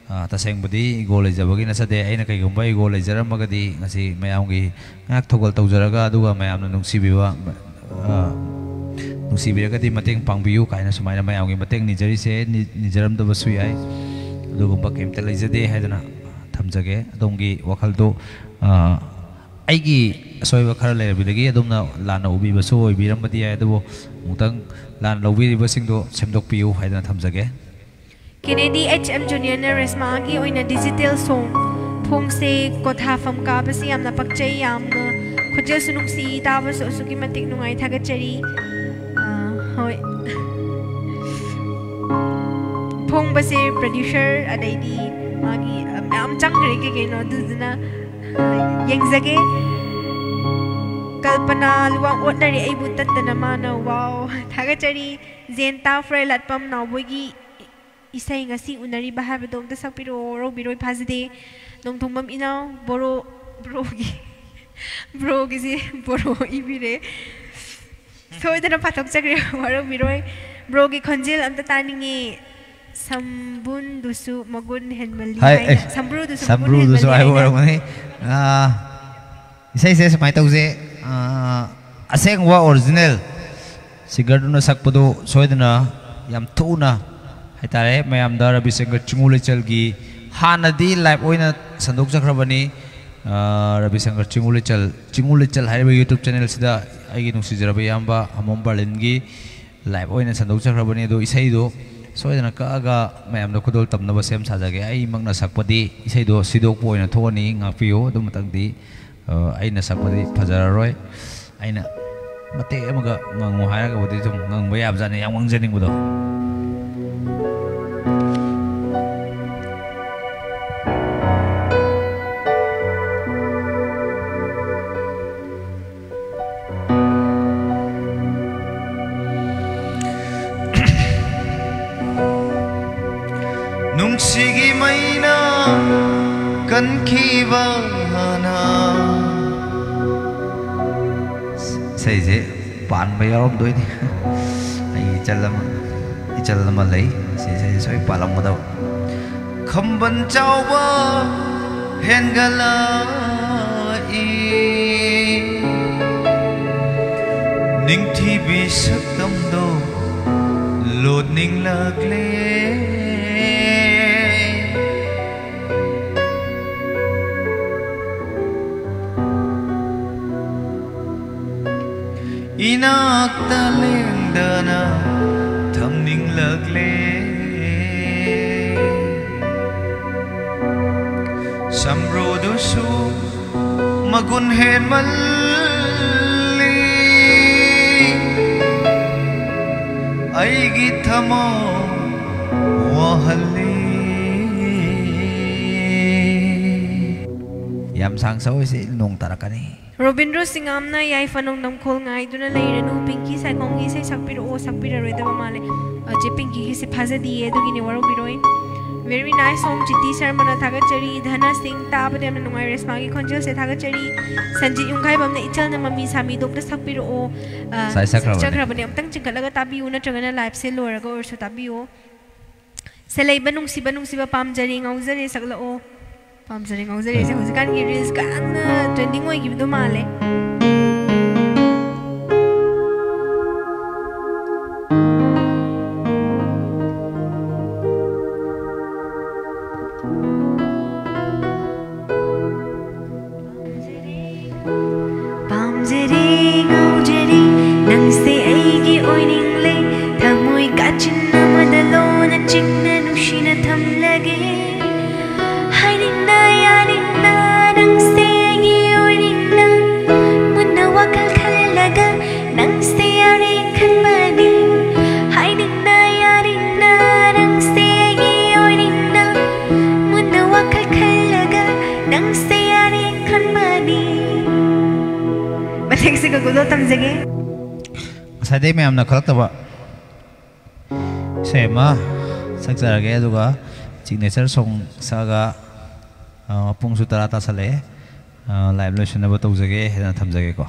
taseng budi go lejabagi nasade aina kai gumbai go lejaramagadi ngasi mayamgi ngak thogol tawjaraga aduga mayamna nungsibiwa nungsibiragadi mateng pangbiu kaina sumaina mayamgi mateng nijari se nijaram da basu yai adugumba kemta lejade haidana thamjage adongi wakhaldo aigi soiba khara lerbidagi adumna lana ubi basu oibiramadi yai adubo mutang lana lobiri basingdo semdokpiu haidana thamjage Kennedy HM Junior na Resmagi o na digital song Pong se kothafam ka pa siyam na pagchay yam na kudya sunong si tapos usuki matik nung ay tagachari hoy Pong ba si producer aday di magi am chang rege kay no duduna yang zage kalpana luwang ot na ri ay butat na naman na wow tagachari zenta frel at pam na wagi Isay nga si unari bahar dong tasak piro ro biroy pazide nong tumbam inaw brogi si boro ibire so ito na patok sakri waro biroy brogi konjil am tataningi sambun dusu magun henmali sambru dusu ay waro mani isay samay tawze aseng wa original sigardo na sakpado so ito na yam tuna Haitare mayam da Rabi Shankar Chingulechal gi hanadi live oina sandok chakrabani Rabi Shankar Chingulechal haiba YouTube channel sida aigi nungsijarabe yamba amom barlen gi live oina sandok chakrabani do isai do soidana ka aga mayam da kudol tamna ba sem sajage ai magna sakpadi isai do sidok poina thoni ngapiyo do matangdi aina sakpadi phajararoi aina mate amaga ngangu hairaga bodi tum ngangba yabjane yang wangjaning budo Nungsigi maina kan kibana Say je pan ba yarom doi ni ai chalama lei say soi palam ma daw Khamban chawba hengala I Ningthi bi saktam do lod ning lagle Inakta lengdana thamning lagle Samrodusu magun hen malli Aigi thamo wahalli Yam sang sawi si nung tarakani Robindro Singamna yai fanong namkol ngai duna leiranu Pinky sai kongi sai sakpiro ro da male je Pinky se phaza diye do gini waro biroi very nice song Chiti Sharma na thagachari Dhana Singh tabade amna nungai resmagi khonjil se thagachari Sanjit Yungkai bamna ichal na mami sami dokta sakpiro sai sakrabani amtang chingkalaga tabiu na tragana live se loraga or so tabiu selai banung siba pamjari ngaujari saklao pamjari ngaujari se huzikan gi reels kan trending oi gi do male से गुदो तमजगे सादे में हमने खलक तबा सेमा सक्जरगे दुगा signature song saga पुंग सुतरा तासले live lotion अब तौजगे हेना थमजगे को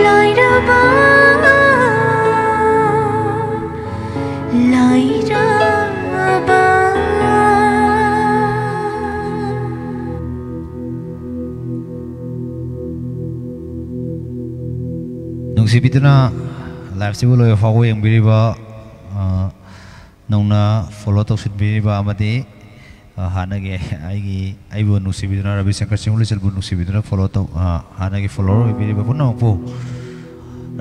lại ꯅꯨꯡꯁꯤꯕꯤꯗꯨꯅ ꯂꯥꯏꯐꯁꯤꯕꯨ ꯂꯣꯏꯕ ꯐꯥꯎꯕ ꯌꯦꯡꯕꯤꯔꯤꯕ ꯅꯧꯅ ꯐꯣꯂꯣ ꯇꯧꯁꯤꯟꯕꯤꯔꯤꯕ ꯑꯃꯗꯤ ꯍꯥꯟꯅꯒꯤ ꯑꯩꯕꯨ ꯅꯨꯡꯁꯤꯕꯤꯗꯨꯅ ꯔꯕꯤ ꯁꯪꯀꯔ ꯆꯤꯡꯒꯨꯂꯩꯆꯜꯕꯨ ꯅꯨꯡꯁꯤꯕꯤꯗꯨꯅ ꯐꯣꯂꯣ ꯇꯧ ꯍꯥꯟꯅꯒꯤ ꯐꯣꯂꯣꯋꯔ ꯑꯣꯏꯕꯤꯔꯤꯕ ꯄꯨꯝꯅꯃꯛꯄꯨ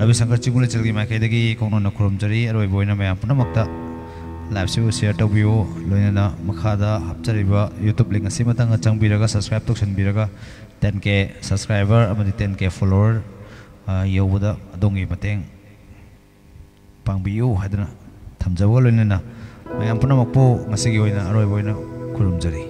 रवि शंकर चिंगुलेचलगी माइकैदगी कोनोना खुरुमजरी अरोइबो ओइना मयाम पुनमक्ता लाइव से शेयर तौबियो लोइना मखादा हपचरिबा यूट्यूब लिंक असि मतंग चंगबिरगा सब्सक्राइब तौसनबिरगा 10k सब्सक्राइबर अमदि 10k फॉलोअर यौबदा अदोंगी मतेंग पांगबियो हादना थमजबो लोइना मयाम पुनमक्पो ngasiगी ओइना अरोइबो ओइना खुरुमजरी